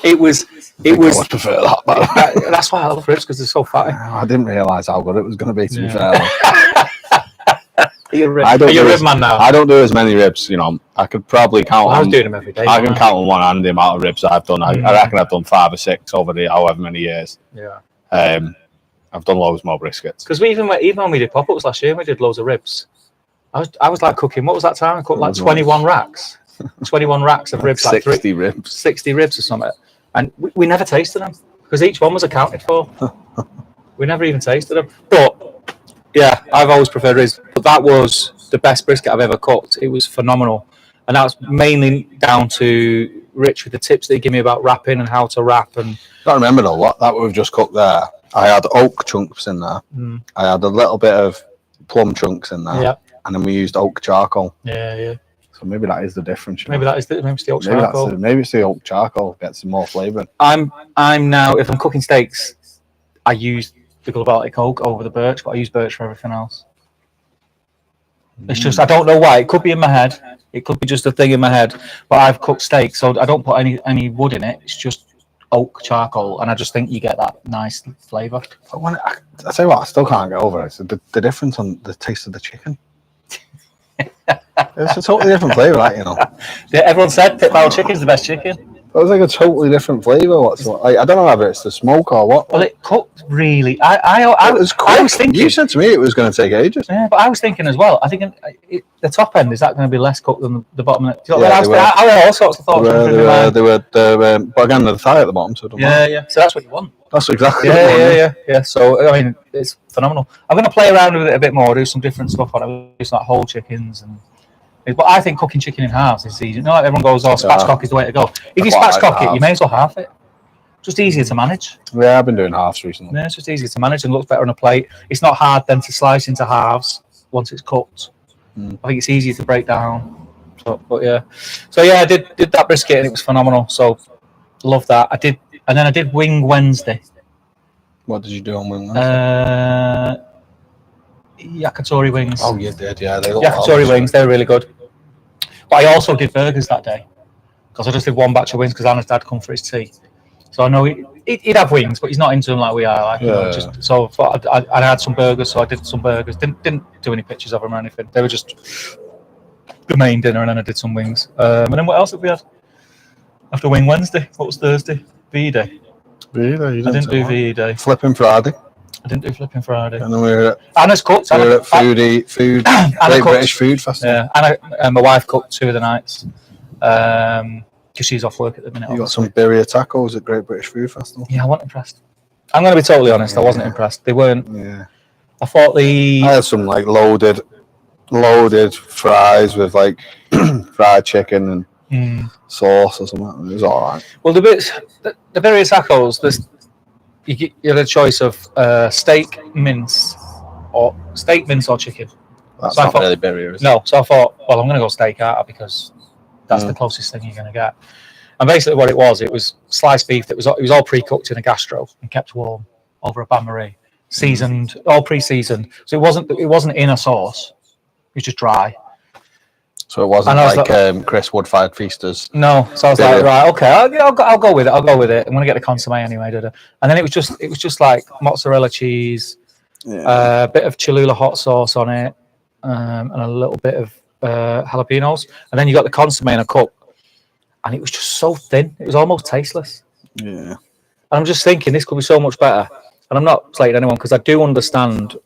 it was. I prefer that. That's why I love ribs, because they're so fatty. I didn't realise how good it was going to be, to be fair. Are you a rib man now? I don't do as many ribs, I could probably count I was doing them every day. I can count on one hand the amount of ribs I've done. I reckon I've done 5 or 6 over the however many years. Yeah. I've done loads more briskets. Because even when we did pop-ups last year, we did loads of ribs. I was like cooking, what was that time? I cooked like 21 racks. 21 racks of ribs. 60 ribs. 60 ribs or something. And we never tasted them, because each one was accounted for. We never even tasted them. But yeah, I've always preferred ribs, but that was the best brisket I've ever cooked. It was phenomenal, and that's mainly down to Rich with the tips that he gave me about wrapping and how to wrap. And I remember a lot that we've just cooked there. I had oak chunks in there. I had a little bit of plum chunks in there, and then we used oak charcoal. Yeah. So maybe that is the difference. Maybe that is maybe it's the oak Maybe charcoal. maybe it's the oak charcoal gets some more flavour. I'm now, if I'm cooking steaks, I use the Gilbertic oak over the birch, but I use birch for everything else. It's just, I don't know why. It could be in my head. It could be just a thing in my head. But I've cooked steak, so I don't put any wood in it. It's just oak charcoal, and I just think you get that nice flavour. But when I tell you what, I still can't get over it. It's the difference on the taste of the chicken. It's a totally different flavour, right? You know. Yeah, everyone said pit barrel chicken is the best chicken. It was like a totally different flavour. Like, I don't know whether it's the smoke or what. Well, it cooked really. I was thinking. You said to me it was going to take ages. Yeah, but I was thinking as well. I think the top end, is that going to be less cooked than the bottom? I had all sorts of thoughts. They were, but again, the thigh at the bottom. So yeah. So that's what you want. That's exactly. Yeah. So I mean, it's phenomenal. I'm going to play around with it a bit more, do some different stuff on it, do some like whole chickens and. But I think cooking chicken in halves is easy. You know, like everyone goes, spatchcock is the way to go. If you spatchcock it, you may as well half it. Just easier to manage. Yeah, I've been doing halves recently. Yeah, it's just easier to manage and looks better on a plate. It's not hard then to slice into halves once it's cooked. I think it's easier to break down. But yeah. So yeah, I did that brisket and it was phenomenal. So love that. And then I did Wing Wednesday. What did you do on Wing Wednesday? Yakitori wings. Oh, you did, yeah. Yakitori wings, they were really good. But I also did burgers that day because I just did one batch of wings because Anna's dad come for his tea. So I know he'd have wings, but he's not into them like we are. So I had some burgers, so I did some burgers. Didn't do any pictures of them or anything. They were just the main dinner, and then I did some wings. And then what else have we had after Wing Wednesday? What was Thursday? VE Day. VE Day. I didn't do VE Day. Flipping Friday. I didn't do Flipping Friday. And then we were at Anna's cooked. We were at Great British Food Festival. Yeah, Anna, my wife cooked 2 of the nights because she's off work at the minute. You got some birria tacos at Great British Food Festival. Yeah, I wasn't impressed. I'm going to be totally honest. I wasn't impressed. They weren't. Yeah. I thought I had some like loaded fries with like fried chicken and sauce or something. It was all right. Well, the birria tacos. You had a choice of steak mince or chicken. That's so not really birria, is it? No, so I thought, well, I'm going to go steak out because that's the closest thing you're going to get. And basically, what it was sliced beef that was all pre-cooked in a gastro and kept warm over a bain marie, seasoned, all pre-seasoned. So it wasn't in a sauce; it was just dry. So it wasn't like Chris Wood-fired Feasters. No, so I was like, right, okay, I'll go with it. I'm going to get the consomme anyway. And then it was just like mozzarella cheese, a bit of Cholula hot sauce on it, and a little bit of jalapenos. And then you got the consomme in a cup, and it was just so thin. It was almost tasteless. Yeah. And I'm just thinking this could be so much better. And I'm not slating anyone because I do understand.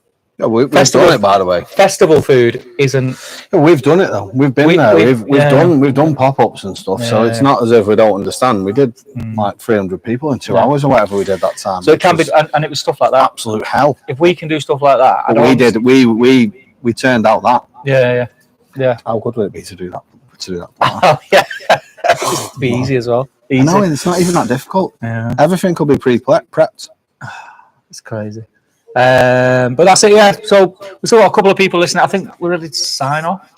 Yeah, we've done it, by the way. Festival food isn't. Yeah, we've done it though. We've been there. We've done pop-ups and stuff. So it's not as if we don't understand. We did like 300 people in 2 hours or whatever we did that time. So it can be, and it was stuff like that. Absolute hell. If we can do stuff like that, we turned out that. Yeah. How good would it be to do that? Oh yeah, it'd be easy as well. Easy. No, it's not even that difficult. Yeah. Everything could be prepped. It's crazy. But that's it, yeah. So we still got a couple of people listening. I think we're ready to sign off.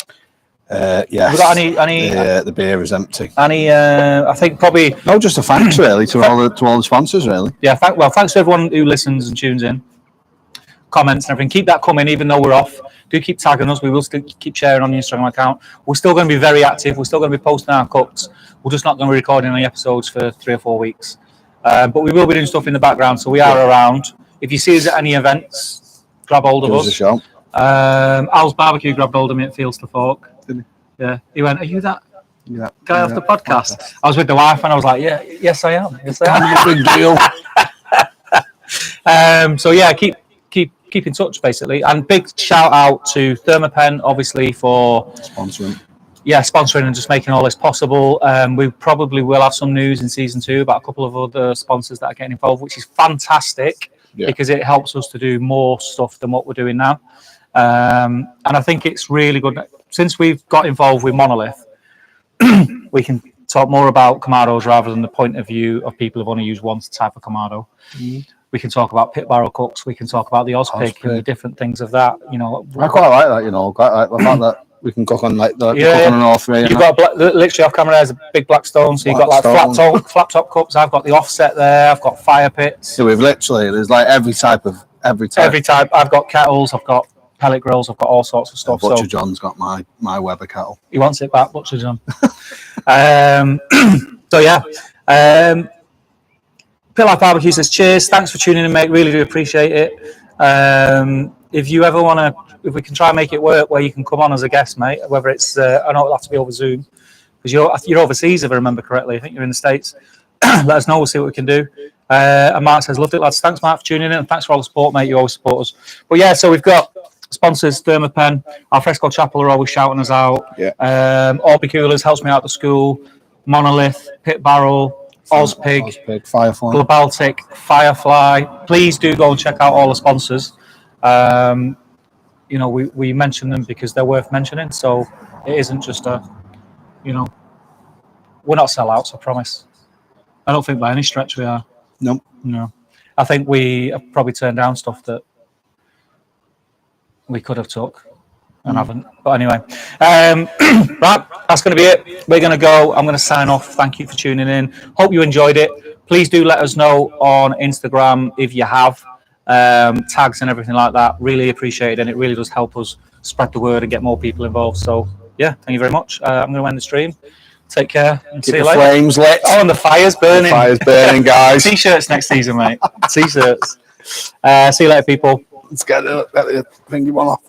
Yes. We got any? The beer is empty. I think probably. No, just a thanks really to all the sponsors really. Yeah. Thanks to everyone who listens and tunes in, comments and everything. Keep that coming, even though we're off. Do keep tagging us. We will still keep sharing on the Instagram account. We're still going to be very active. We're still going to be posting our cuts. We're just not going to be recording any episodes for 3 or 4 weeks. But we will be doing stuff in the background, so we are around. If you see us at any events, grab hold of us. Give us a shout. Al's Barbecue grabbed hold of me at Fields to Fork. Did he? Yeah. He went, "Are you that guy off the Yeah. podcast?" I was with the wife and I was like, "Yeah, yes I am. Yes I am." Big deal. So yeah, keep in touch basically, and big shout out to Thermapen obviously for sponsoring and just making all this possible. We probably will have some news in season 2 about a couple of other sponsors that are getting involved, which is fantastic because it helps us to do more stuff than what we're doing now. And I think it's really good since we've got involved with Monolith. We can talk more about Kamados rather than the point of view of people who've only used one type of Kamado. We can talk about pit barrel cooks. We can talk about the Ozpig and the different things of that. You know, I quite like that. You know, quite like the fact that We can cook on like the Yeah, cook on an R3. You've got literally off camera. There's a big Blackstone. So you've got like flat top cups. I've got the offset there. I've got fire pits. So we've literally there's like every type. Every type. I've got kettles. I've got pellet grills. I've got all sorts of stuff. Butcher John's got my Weber kettle. He wants it back, Butcher John. So yeah. Pit Life Barbecue says cheers. Thanks for tuning in, mate. Really do appreciate it. If you ever want to, if we can try and make it work where you can come on as a guest, mate, whether it's, I know it'll have to be over Zoom because you're overseas, if I remember correctly. I think you're in the States. Let us know. We'll see what we can do. And Mark says, loved it, lads. Thanks, Mark, for tuning in. And thanks for all the support, mate. You always support us. But yeah, so we've got sponsors, Thermapen, Alfresco Chapel are always shouting us out. Yeah. Orby Coolers helps me out at school. Monolith, Pit Barrel, Ozpig, Firefly, Globaltic, Firefly. Please do go and check out all the sponsors. You know, we mention them because they're worth mentioning. So it isn't just a, you know, we're not sellouts, I promise. I don't think by any stretch we are. Nope. No. I think we have probably turned down stuff that we could have took and haven't. But anyway, right, that's going to be it. We're going to go. I'm going to sign off. Thank you for tuning in. Hope you enjoyed it. Please do let us know on Instagram if you have tags and everything like that. Really appreciate it, and it really does help us spread the word and get more people involved. So yeah, thank you very much. I'm going to end the stream. Take care and keep see you the later. flames lit. Oh, and the fire's burning. The fire's burning, guys. T-shirts next season, mate. T-shirts. See you later, people. Let's get the thingy one off.